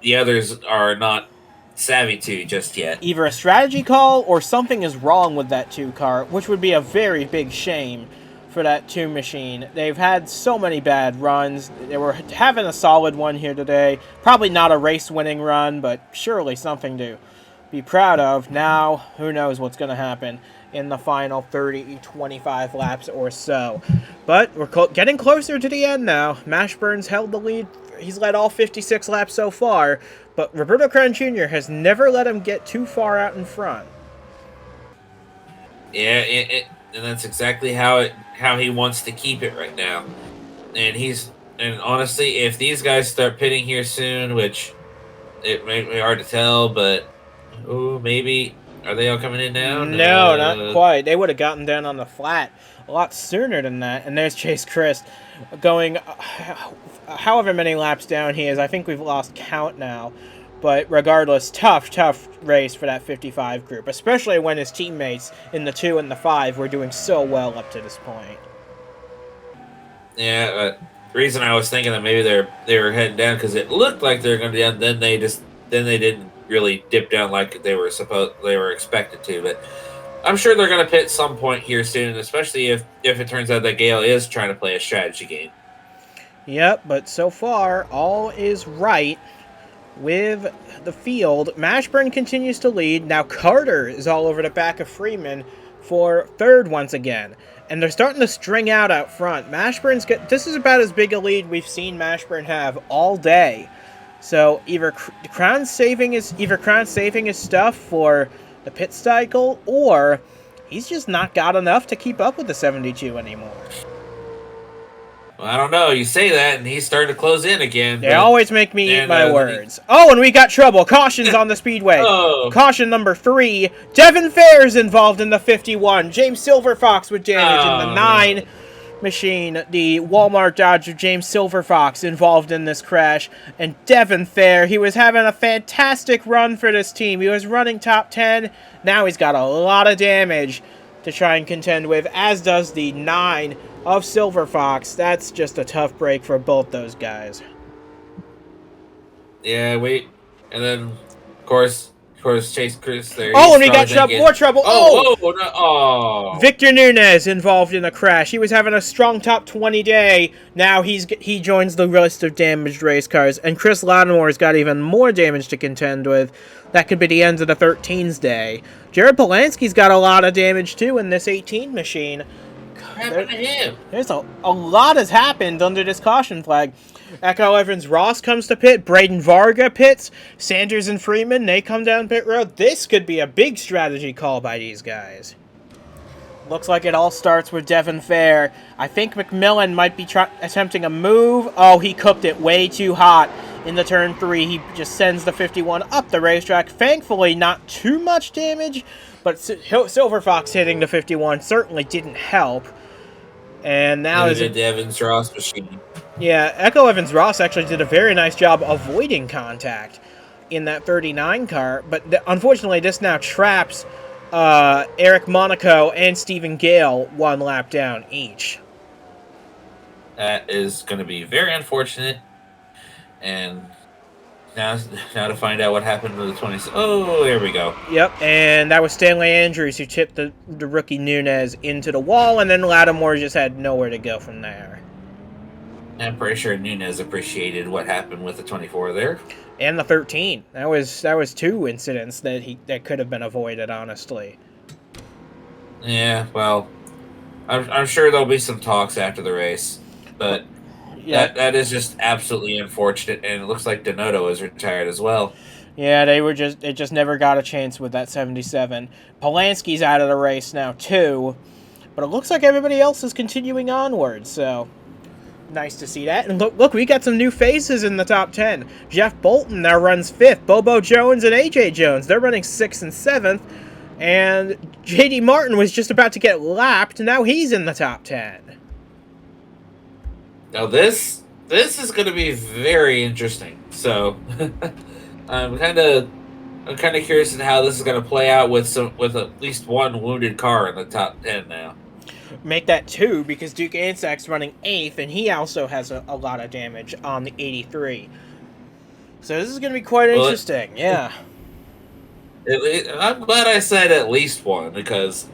the others are not savvy to just yet. Either a strategy call or something is wrong with that 2 car, which would be a very big shame for that 2 machine. They've had so many bad runs. They were having a solid one here today. Probably not a race-winning run, but surely something to be proud of. Now, who knows what's going to happen in the final 30-25 laps or so. But we're getting closer to the end now. Mashburn's held the lead. He's led all 56 laps so far, but Roberto Crown Jr. has never let him get too far out in front. Yeah, and that's exactly how he wants to keep it right now. And honestly, if these guys start pitting here soon, which it may be hard to tell, but maybe. Are they all coming in now? No, not quite. They would have gotten down on the flat a lot sooner than that. And there's Chase Chris going however many laps down he is. I think we've lost count now. But regardless, tough race for that 55 group, especially when his teammates in the 2 and the 5 were doing so well up to this point. Yeah, the reason I was thinking that maybe they were heading down because it looked like they were going to be down. Then they didn't really dip down like they were expected to. But I'm sure they're going to pit some point here soon, especially if it turns out that Gale is trying to play a strategy game. Yep, but so far all is right with the field. Mashburn continues to lead. Now Carter is all over the back of Freeman for third once again. And they're starting to string out front. This is about as big a lead we've seen Mashburn have all day. So either Crown's saving his stuff for the pit cycle, or he's just not got enough to keep up with the 72 anymore. Well, I don't know. You say that, and he's starting to close in again. They always make me eat my words. Oh, and we got trouble. Caution's on the Speedway. Oh. Caution number 3. Devin Fair's involved in the 51. James Silverfox with damage in the 9 machine. The Walmart Dodge of James Silverfox involved in this crash. And Devin Fair, he was having a fantastic run for this team. He was running top 10. Now he's got a lot of damage to try and contend with, as does the 9 of Silverfox. That's just a tough break for both those guys. Yeah, wait. And then, of course, Chase Chris there. Oh, and we got more trouble. Oh! Victor Nunez involved in a crash. He was having a strong top 20 day. Now he joins the list of damaged race cars. And Chris Lattimore's got even more damage to contend with. That could be the end of the 13's day. Jared Polanski's got a lot of damage, too, in this 18 machine. There's a lot has happened under this caution flag. Echo Evans Ross comes to pit. Braden Varga pits. Sanders and Freeman, they come down pit road. This could be a big strategy call by these guys. Looks like it all starts with Devin Fair. I think McMillan might be attempting a move. Oh, he cooked it way too hot in the turn 3. He just sends the 51 up the racetrack. Thankfully, not too much damage, but Silverfox hitting the 51 certainly didn't help. And now is the Evans Ross machine. Yeah, Echo Evans Ross actually did a very nice job avoiding contact in that 39 car, but unfortunately this now traps Eric Monaco and Stephen Gale 1 lap down each. That is going to be very unfortunate. And now to find out what happened to the 20. Oh, there we go. Yep, and that was Stanley Andrews who tipped the rookie Nunez into the wall, and then Lattimore just had nowhere to go from there. I'm pretty sure Nunez appreciated what happened with the 24 there. And the 13. That was 2 incidents that could have been avoided, honestly. Yeah, well, I'm sure there'll be some talks after the race, but yeah, that is just absolutely unfortunate, and it looks like Donato is retired as well. Yeah, it just never got a chance with that 77. Polanski's out of the race now too, but it looks like everybody else is continuing onward, so nice to see that. And look, we got some new faces in the top 10. Jeff Bolton now runs 5th. Bobo Jones and AJ Jones, they're running 6th and 7th. And JD Martin was just about to get lapped. Now he's in the top 10. Now this is going to be very interesting. So I'm kind of curious in how this is going to play out with at least one wounded car in the top 10 now. Make that 2 because Duke Ansak's running 8th, and he also has a lot of damage on the 83. So this is going to be quite interesting. Yeah. I'm glad I said at least one, because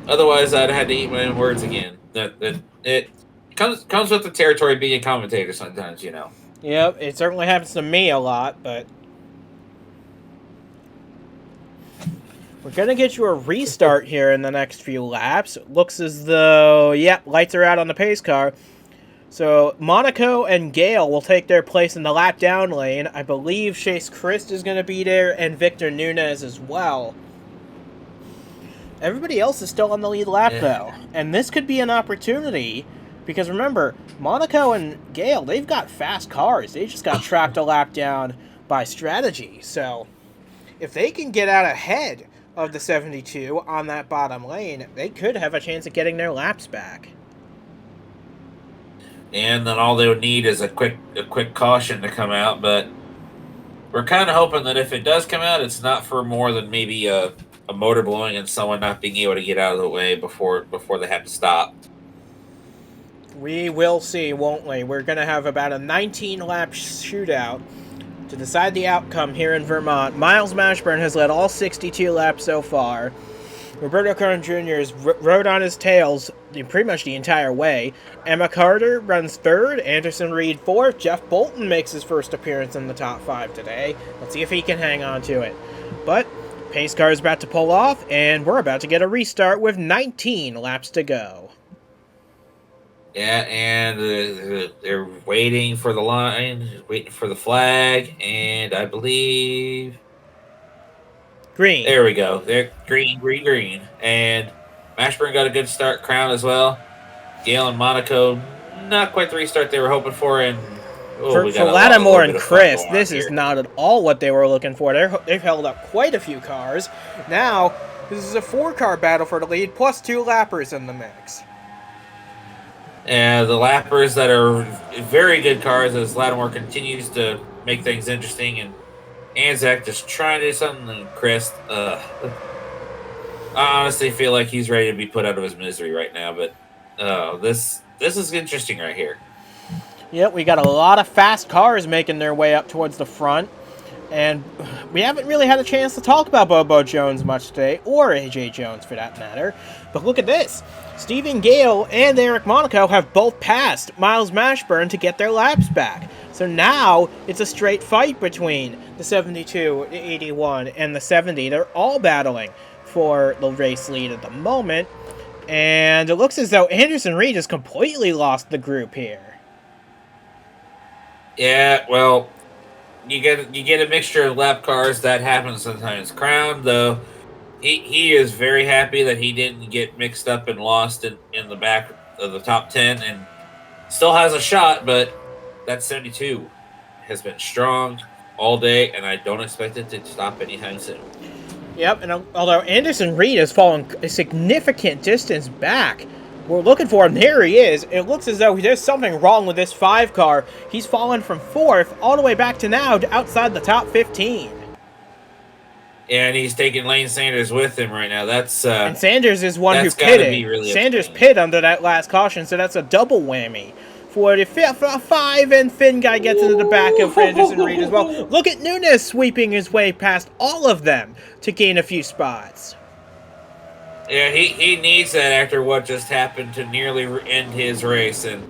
otherwise I'd have had to eat my own words again. It comes with the territory being a commentator sometimes, you know. Yep, it certainly happens to me a lot, but we're going to get you a restart here in the next few laps. It looks as though, yep, lights are out on the pace car. So Monaco and Gale will take their place in the lap down lane. I believe Chase Christ is going to be there, and Victor Nunez as well. Everybody else is still on the lead lap, though. And this could be an opportunity, because remember, Monaco and Gale, they've got fast cars. They just got trapped a lap down by strategy. So if they can get out ahead of the 72 on that bottom lane, they could have a chance of getting their laps back. And then all they would need is a quick caution to come out, but we're kind of hoping that if it does come out, it's not for more than maybe a motor blowing and someone not being able to get out of the way before they have to stop. We will see, won't we? We're going to have about a 19-lap shootout to decide the outcome here in Vermont. Miles Mashburn has led all 62 laps so far. Roberto Kern Jr. has rode on his tails pretty much the entire way. Emma Carter runs third, Anderson Reed fourth. Jeff Bolton makes his first appearance in the top 5 today. Let's see if he can hang on to it. But pace car is about to pull off, and we're about to get a restart with 19 laps to go. Yeah, and they're waiting for the line, waiting for the flag, and I believe... Green. There we go. They're green. And Mashburn got a good start, Crown as well. Gale and Monaco, not quite the restart they were hoping for. And for Lattimore and Chris, this is not at all what they were looking for. They've held up quite a few cars. Now, this is a 4-car battle for the lead, plus 2 lappers in the mix. And the lappers that are very good cars as Lattimore continues to make things interesting, and Anzac just trying to do something. And Chris, I honestly feel like he's ready to be put out of his misery right now. But this is interesting right here. Yep, we got a lot of fast cars making their way up towards the front. And we haven't really had a chance to talk about Bobo Jones much today, or AJ Jones for that matter. But look at this. Stephen Gale and Eric Monaco have both passed Miles Mashburn to get their laps back. So now it's a straight fight between the 72, the 81, and the 70. They're all battling for the race lead at the moment. And it looks as though Anderson Reed has completely lost the group here. Yeah, well, you get a mixture of lap cars. That happens sometimes. Crown, though, he is very happy that he didn't get mixed up and lost in the back of the top 10, and still has a shot, but that 72 has been strong all day, and I don't expect it to stop anytime soon. Yep, and although Anderson Reed has fallen a significant distance back, we're looking for him. There he is. It looks as though there's something wrong with this 5 car. He's fallen from 4th all the way back to now to outside the top 15. And he's taking Lane Sanders with him right now. That's and Sanders is one who pitted. Really Sanders pit under that last caution, so that's a double whammy. For the 5 and Finn guy gets into the back of Anderson Reed as well. Look at Nunes sweeping his way past all of them to gain a few spots. Yeah, he needs that after what just happened to nearly end his race, and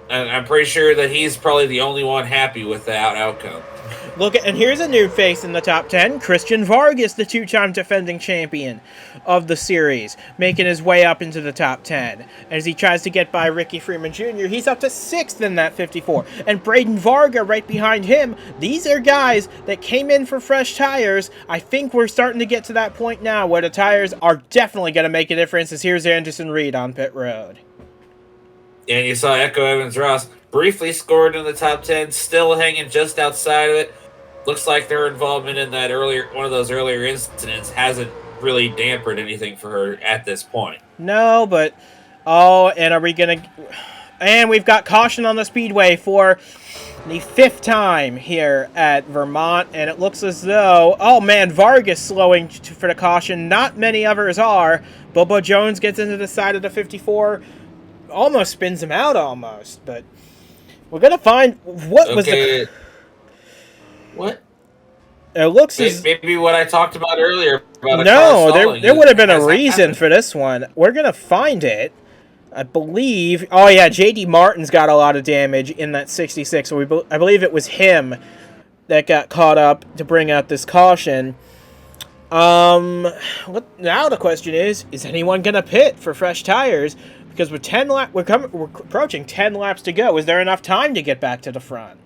I'm pretty sure that he's probably the only one happy with that outcome. And here's a new face in the top 10, Christian Vargas, the 2-time defending champion of the series, making his way up into the top 10. As he tries to get by Ricky Freeman Jr., he's up to 6th in that 54. And Braden Varga right behind him. These are guys that came in for fresh tires. I think we're starting to get to that point now where the tires are definitely going to make a difference, as here's Anderson Reed on pit road. And you saw Echo Evans-Ross briefly scored in the top 10, still hanging just outside of it. Looks like their involvement in that one of those earlier incidents hasn't really dampened anything for her at this point. No, but and are we gonna? And we've got caution on the Speedway for the 5th time here at Vermont, and it looks as though Vargas slowing for the caution. Not many others are. Bobo Jones gets into the side of the 54, almost spins him out but we're gonna find what was the. What? It looks as maybe what I talked about earlier. About there would have been a reason for this one. We're gonna find it. I believe. Oh yeah, J.D. Martin's got a lot of damage in that 66. So I believe it was him that got caught up to bring out this caution. Now the question is anyone gonna pit for fresh tires? Because with we're approaching 10 laps to go. Is there enough time to get back to the front?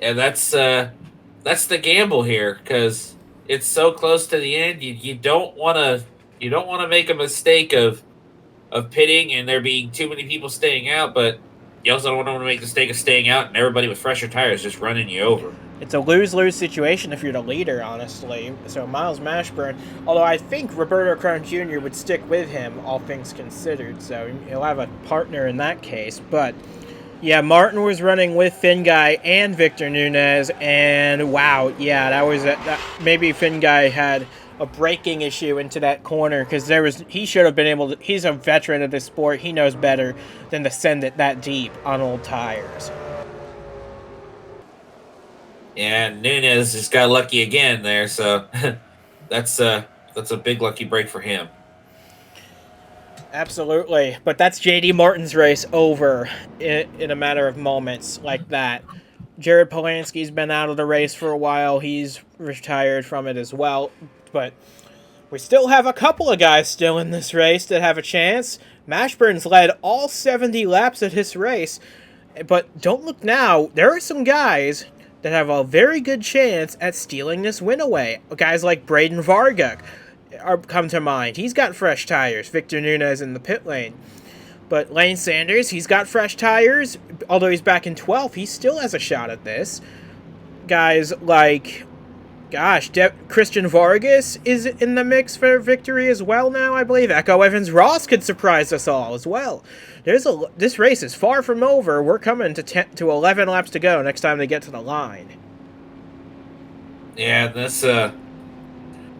And that's the gamble here, because it's so close to the end. You don't want to make a mistake of pitting and there being too many people staying out, but you also don't want to make the mistake of staying out and everybody with fresher tires just running you over. It's a lose-lose situation if you're the leader, honestly. So Miles Mashburn, although I think Roberto Kern Jr. would stick with him, all things considered, so he'll have a partner in that case, but Yeah, Martin was running with Finn Guy and Victor Nunez, and wow, yeah, that was maybe Finn Guy had a braking issue into that corner because he should have been able to. He's a veteran of this sport. He knows better than to send it that deep on old tires. And Nunez just got lucky again there, so that's a big lucky break for him. Absolutely, but that's JD Martin's race over in a matter of moments like that. Jared Polanski's been out of the race for a while. He's retired from it as well, but we still have a couple of guys still in this race that have a chance. Mashburn's led all 70 laps of this race, but don't look now. There are some guys that have a very good chance at stealing this win away. Guys like Braden Varga come to mind. He's got fresh tires. Victor Nunez in the pit lane. But Lane Sanders, he's got fresh tires. Although he's back in 12th, he still has a shot at this. Guys like, Christian Vargas is in the mix for victory as well now, I believe. Echo Evans Ross could surprise us all as well. This race is far from over. We're coming to 11 laps to go next time they get to the line. Yeah, this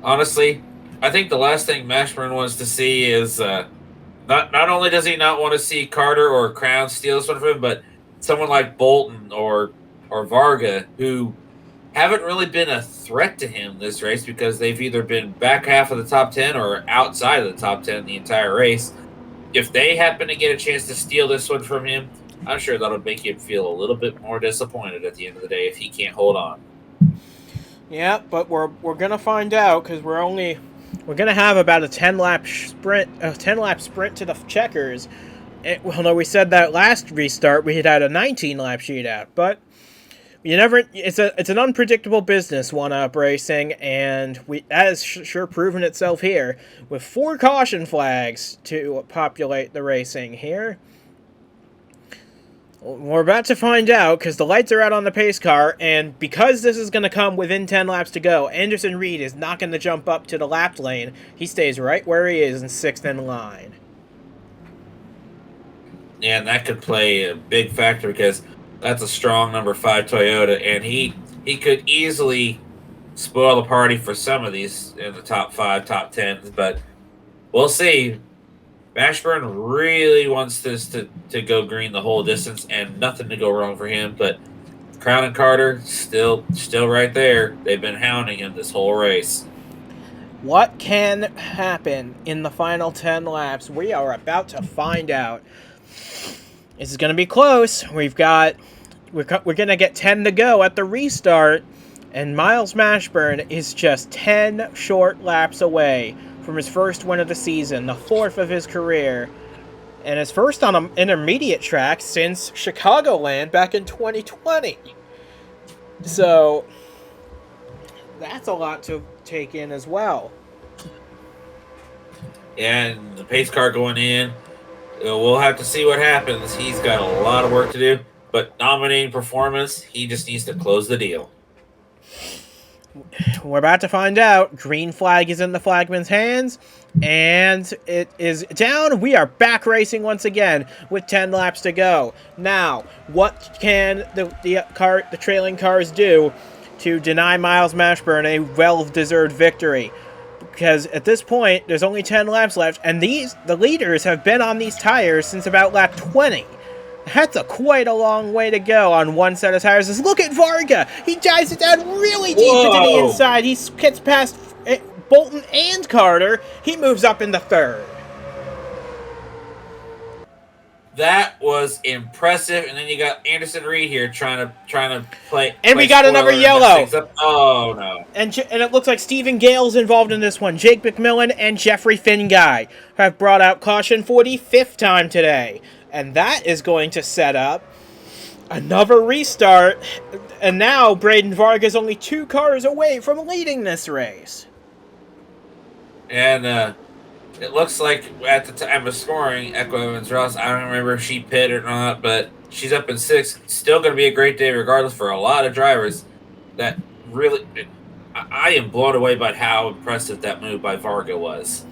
honestly, I think the last thing Mashburn wants to see is not only does he not want to see Carter or Crown steal this one from him, but someone like Bolton or Varga, who haven't really been a threat to him this race because they've either been back half of the top 10 or outside of the top 10 the entire race. If they happen to get a chance to steal this one from him, I'm sure that'll make him feel a little bit more disappointed at the end of the day if he can't hold on. Yeah, but we're gonna find out because we're gonna have about a 10-lap sprint to the checkers. Well, no, we said that last restart we had a 19-lap shootout, but you never. It's an unpredictable business, one-up racing, and that has sure proven itself here with 4 caution flags to populate the racing here. We're about to find out because the lights are out on the pace car, and because this is going to come within 10 laps to go, Anderson Reed is not going to jump up to the lap lane. He stays right where he is in 6th in line. Yeah, and that could play a big factor because that's a strong number 5 Toyota, and he could easily spoil the party for some of these in the top 5, top 10s, but we'll see. Mashburn really wants this to go green the whole distance and nothing to go wrong for him, but Crown and Carter still right there. They've been hounding him this whole race. What can happen in the final 10 laps? We are about to find out. This is going to be close. We're going to get 10 to go at the restart, and Miles Mashburn is just 10 short laps away from his first win of the season, the 4th of his career, and his first on an intermediate track since Chicagoland back in 2020. So that's a lot to take in as well. And the pace car going in, we'll have to see what happens. He's got a lot of work to do, but dominating performance, he just needs to close the deal. We're about to find out. Green flag is in the flagman's hands, and it is down. We are back racing once again with 10 laps to go. Now, what can the trailing cars do to deny Miles Mashburn a well-deserved victory? Because at this point, there's only 10 laps left, and the leaders have been on these tires since about lap 20. That's quite a long way to go on one set of tires. Look at Varga. He dives it down really deep into the inside. He gets past Bolton and Carter. He moves up in the 3rd. That was impressive. And then you got Anderson Reed here trying to play. And we got another yellow. Oh, no. And it looks like Stephen Gale's involved in this one. Jake McMillan and Jeffrey Finguy have brought out caution for the 5th time today. And that is going to set up another restart. And now Braden Varga is only 2 cars away from leading this race. And it looks like at the time of scoring, Echo Evans Ross, I don't remember if she pit or not, but she's up in 6th. Still going to be a great day regardless for a lot of drivers. That really, I am blown away by how impressive that move by Varga was.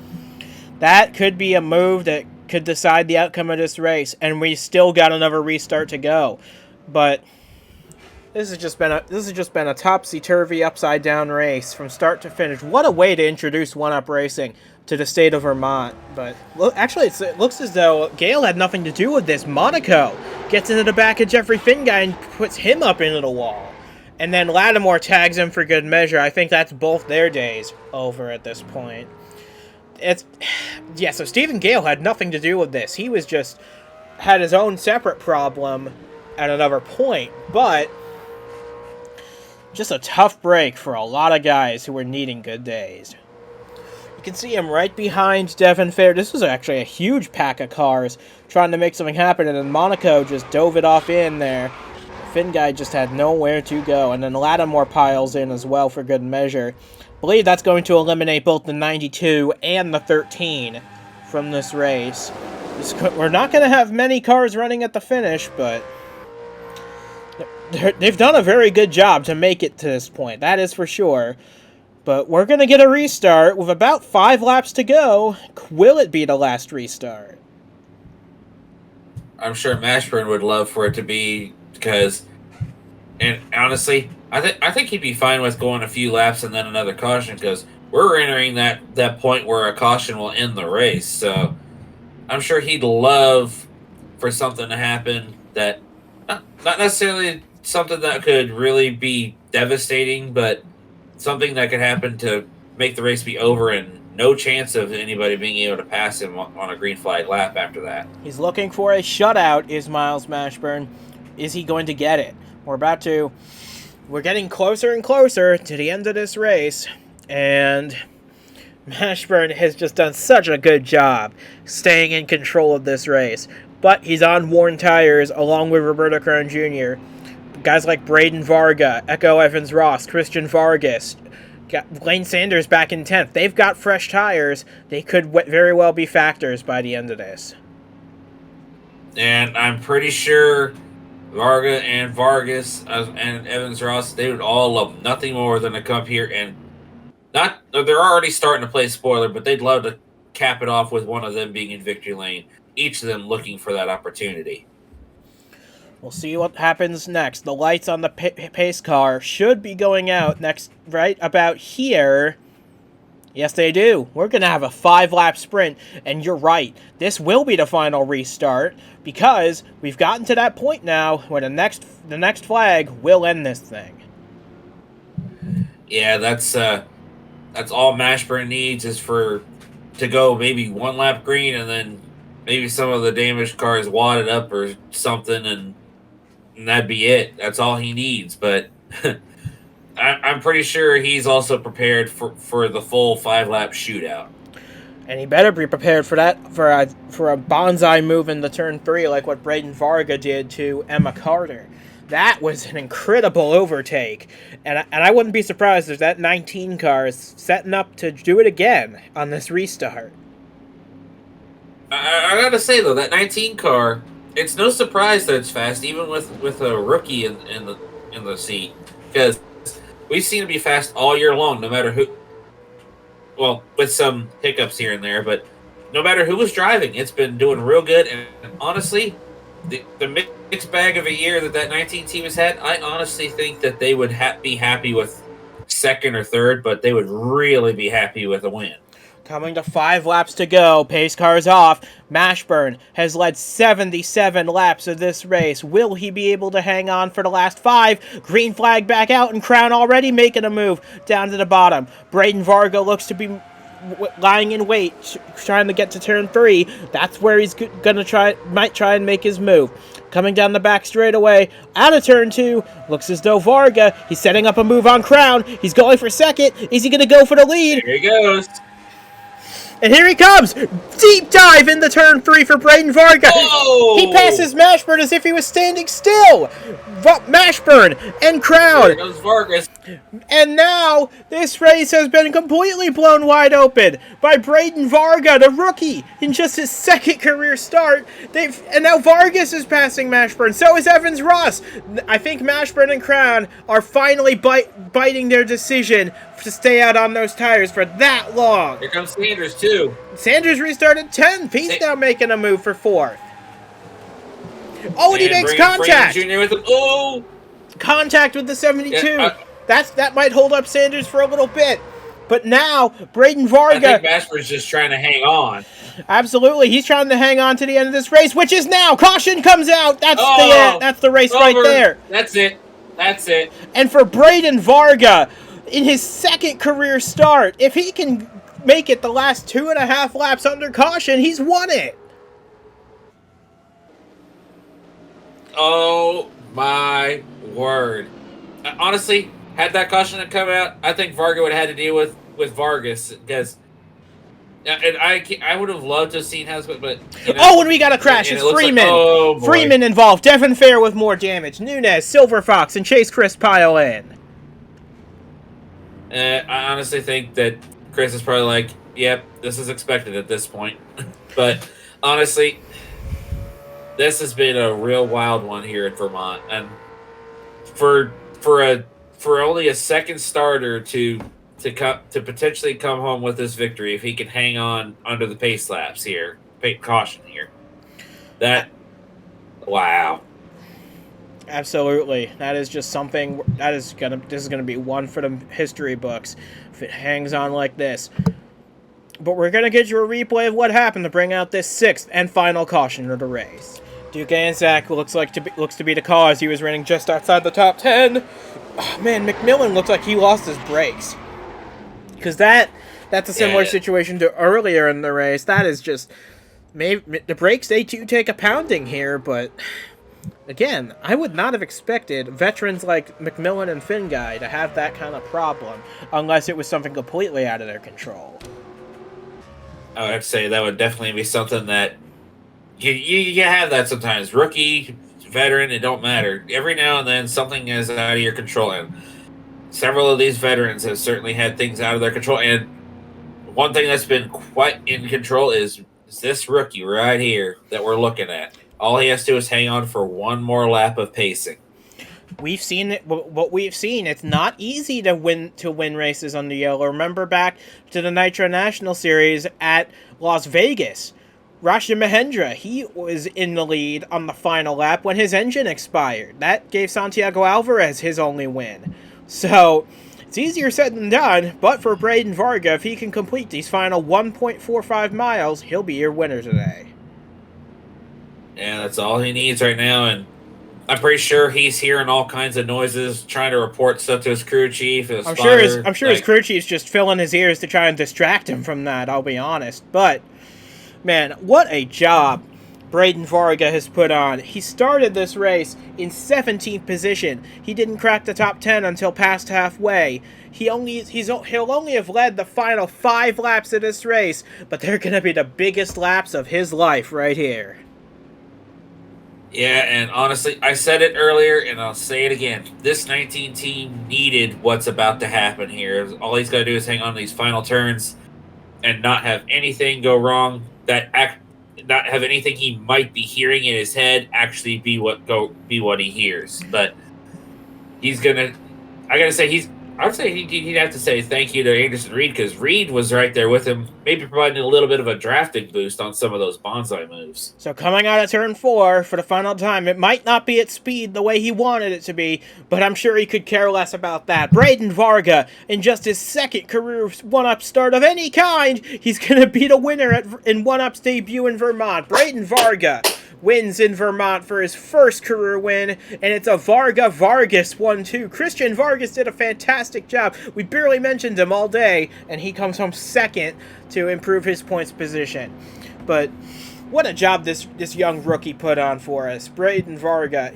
That could be a move that could decide the outcome of this race, and we still got another restart to go. But this has just been a topsy-turvy, upside-down race from start to finish. What a way to introduce one-up racing to the state of Vermont. But look, actually, it looks as though Gale had nothing to do with this. Monaco gets into the back of Jeffrey Finguy and puts him up into the wall. And then Lattimore tags him for good measure. I think that's both their days over at this point. So Stephen Gale had nothing to do with this. He was just had his own separate problem at another point, but just a tough break for a lot of guys who were needing good days. You can see him right behind Devin Fair. This was actually a huge pack of cars trying to make something happen, and then Monaco just dove it off in there. Finguy just had nowhere to go, and then Lattimore piles in as well for good measure. I believe that's going to eliminate both the 92 and the 13 from this race. We're not going to have many cars running at the finish, but they've done a very good job to make it to this point. That is for sure. But we're going to get a restart with about 5 laps to go. Will it be the last restart? I'm sure Mashburn would love for it to be, because, and honestly, I think he'd be fine with going a few laps and then another caution, because we're entering that point where a caution will end the race. So I'm sure he'd love for something to happen that, not necessarily something that could really be devastating, but something that could happen to make the race be over and no chance of anybody being able to pass him on a green flag lap after that. He's looking for a shutout, is Miles Mashburn. Is he going to get it? We're getting closer and closer to the end of this race, and Mashburn has just done such a good job staying in control of this race. But he's on worn tires along with Roberto Crown Jr., guys like Braden Varga, Echo Evans-Ross, Christian Vargas, Lane Sanders back in 10th. They've got fresh tires. They could very well be factors by the end of this. And I'm pretty sure Varga and Vargas and Evans-Ross, they would all love nothing more than to come here and they're already starting to play spoiler, but they'd love to cap it off with one of them being in victory lane, each of them looking for that opportunity. We'll see what happens next. The lights on the pace car should be going out next, right about here. Yes, they do. We're going to have a 5-lap sprint, and you're right. This will be the final restart, because we've gotten to that point now where the next flag will end this thing. Yeah, that's all Mashburn needs is to go maybe 1 lap green, and then maybe some of the damaged cars wadded up or something, and that'd be it. That's all he needs. But I'm pretty sure he's also prepared for the full 5-lap shootout. And he better be prepared for that, for a bonsai move in the turn 3, like what Braden Varga did to Emma Carter. That was an incredible overtake, and I wouldn't be surprised if that 19 car is setting up to do it again on this restart. I gotta say though, that 19 car, it's no surprise that it's fast, even with a rookie in the seat, because we've seen it be fast all year long, no matter who. Well, with some hiccups here and there, but no matter who was driving, it's been doing real good. And honestly, the mixed bag of a year that 19 team has had, I honestly think that they would be happy with second or third, but they would really be happy with a win. Coming to 5 laps to go, pace car's off. Mashburn has led 77 laps of this race. Will he be able to hang on for the last 5? Green flag back out, and Crown already making a move down to the bottom. Braden Varga looks to be lying in wait, trying to get to turn 3. That's where he's might try and make his move. Coming down the back straightaway, out of turn 2, looks as though Varga, he's setting up a move on Crown. He's going for second. Is he going to go for the lead? Here he goes. And here he comes! Deep dive into turn 3 for Braden Varga! Whoa! He passes Mashburn as if he was standing still! Mashburn and Crown! There goes Vargas. And now, this race has been completely blown wide open by Braden Varga, the rookie, in just his second career start. And now Vargas is passing Mashburn, so is Evans-Ross. I think Mashburn and Crown are finally biting their decision to stay out on those tires for that long. Here comes Sanders, too. 72. Sanders restarted 10th. He's now making a move for 4th. Oh, and he makes contact. Jr. with him. Oh, contact with the 72. Yeah, that might hold up Sanders for a little bit. But now, Braden Varga... I think Bashford's just trying to hang on. Absolutely. He's trying to hang on to the end of this race, which is now. Caution comes out. That's the race right there. That's it. That's it. And for Braden Varga, in his second career start, if he can make it the last 2.5 laps under caution, he's won it. Oh, my word. Honestly, had that caution come out, I think Varga would have had to deal with Vargas, because and I would have loved to have seen how, but and we got a crash. It's Freeman. Freeman involved. Devin Fair with more damage. Nunez, Silver Fox, and Chase Chris pile in. I honestly think that Chris is probably like, yep, this is expected at this point. But honestly, this has been a real wild one here at Vermont, and for only a second starter to potentially come home with this victory, if he can hang on under the pace laps here, caution here, wow. Absolutely, that is just something this is gonna be one for the history books if it hangs on like this. But we're gonna get you a replay of what happened to bring out this 6th and final caution of the race. Duke Anzac looks to be the cause. He was running just outside the top 10. Oh, man, McMillan looked like he lost his brakes. Because that's a similar situation to earlier in the race. That is just... maybe the brakes, they do take a pounding here, but... again, I would not have expected veterans like McMillan and Finguy to have that kind of problem, unless it was something completely out of their control. I would have to say that would definitely be something that... You have that sometimes. Rookie, veteran, it don't matter. Every now and then, something is out of your control. And several of these veterans have certainly had things out of their control. And one thing that's been quite in control is this rookie right here that we're looking at. All he has to do is hang on for one more lap of pacing. We've seen it. What we've seen, it's not easy to win races on the yellow. Remember back to the Nitro National Series at Las Vegas. Rashid Mahendra, he was in the lead on the final lap when his engine expired. That gave Santiago Alvarez his only win. So, it's easier said than done, but for Braden Varga, if he can complete these final 1.45 miles, he'll be your winner today. Yeah, that's all he needs right now, and I'm pretty sure he's hearing all kinds of noises, trying to report stuff to his crew chief. I'm sure his crew chief's just filling his ears to try and distract him from that, I'll be honest. But... man, what a job Braden Varga has put on. He started this race in 17th position. He didn't crack the top 10 until past halfway. He'll only have led the final 5 laps of this race, but they're going to be the biggest laps of his life right here. Yeah, and honestly, I said it earlier, and I'll say it again. This 19 team needed what's about to happen here. All he's got to do is hang on to these final turns and not have anything go wrong. Not have anything he might be hearing in his head actually be what he hears. But he's gonna. I would say he'd have to say thank you to Anderson Reed, because Reed was right there with him, maybe providing a little bit of a drafting boost on some of those bonsai moves. So coming out of turn 4 for the final time, it might not be at speed the way he wanted it to be, but I'm sure he could care less about that. Braden Varga, in just his second career 1-up start of any kind, he's going to be the winner in 1-up's debut in Vermont. Braden Varga wins in Vermont for his first career win, and it's a Vargas 1-2. Christian Vargas did a fantastic job. We barely mentioned him all day, and he comes home second to improve his points position. But what a job this young rookie put on for us. Braden Varga,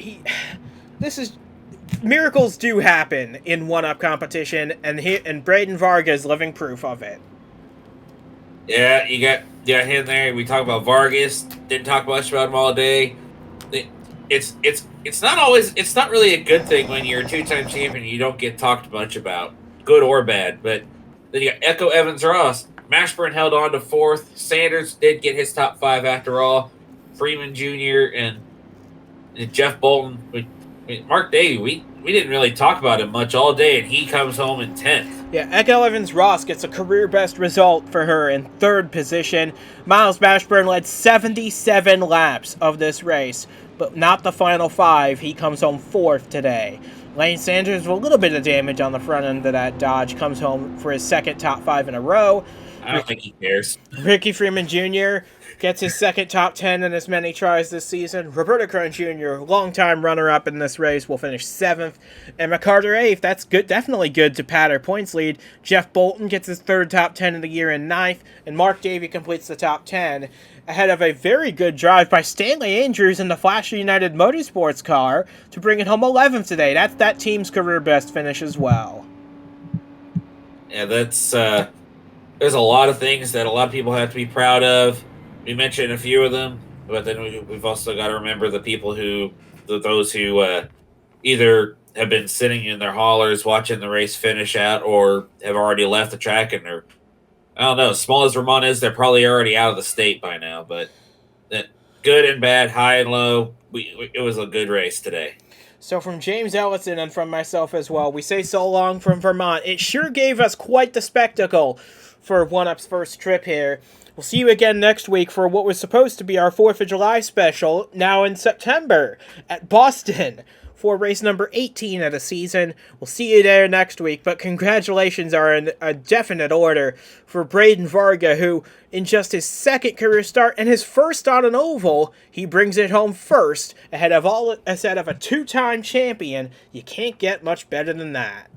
miracles do happen in 1-up competition, and Braden Varga is living proof of it. Yeah, you got him there. We talk about Vargas. Didn't talk much about him all day. It's not really a good thing when you're a 2-time champion and you don't get talked much about, good or bad. But then you got Echo Evans Ross. Mashburn held on to 4th. Sanders did get his top 5 after all. Freeman Jr. and Jeff Bolton. Mark Davey, we didn't really talk about him much all day, and he comes home in 10th. Yeah, Echo Evans-Ross gets a career best result for her in third position. Miles Bashburn led 77 laps of this race, but not the final 5. He comes home fourth today. Lane Sanders with a little bit of damage on the front end of that Dodge comes home for his second top 5 in a row. I don't think he cares. Ricky Freeman Jr. gets his second top 10 in as many tries this season. Roberto Crone Jr., longtime runner-up in this race, will finish 7th. And McCarter 8th. That's good, definitely good to pad her points lead. Jeff Bolton gets his third top 10 of the year in 9th. And Mark Davey completes the top 10 ahead of a very good drive by Stanley Andrews in the Flasher United Motorsports car to bring it home 11th today. That's that team's career best finish as well. Yeah, that's... there's a lot of things that a lot of people have to be proud of. We mentioned a few of them, but then we've also got to remember the people those who either have been sitting in their haulers watching the race finish out or have already left the track and they're, I don't know, as small as Vermont is, they're probably already out of the state by now. But good and bad, high and low, it was a good race today. So from James Ellison and from myself as well, we say so long from Vermont. It sure gave us quite the spectacle for One Up's first trip here. We'll see you again next week for what was supposed to be our 4th of July special, now in September, at Boston, for race number 18 of the season. We'll see you there next week, but congratulations are in a definite order for Braden Varga, who, in just his second career start and his first on an oval, he brings it home first, ahead of a two-time champion. You can't get much better than that.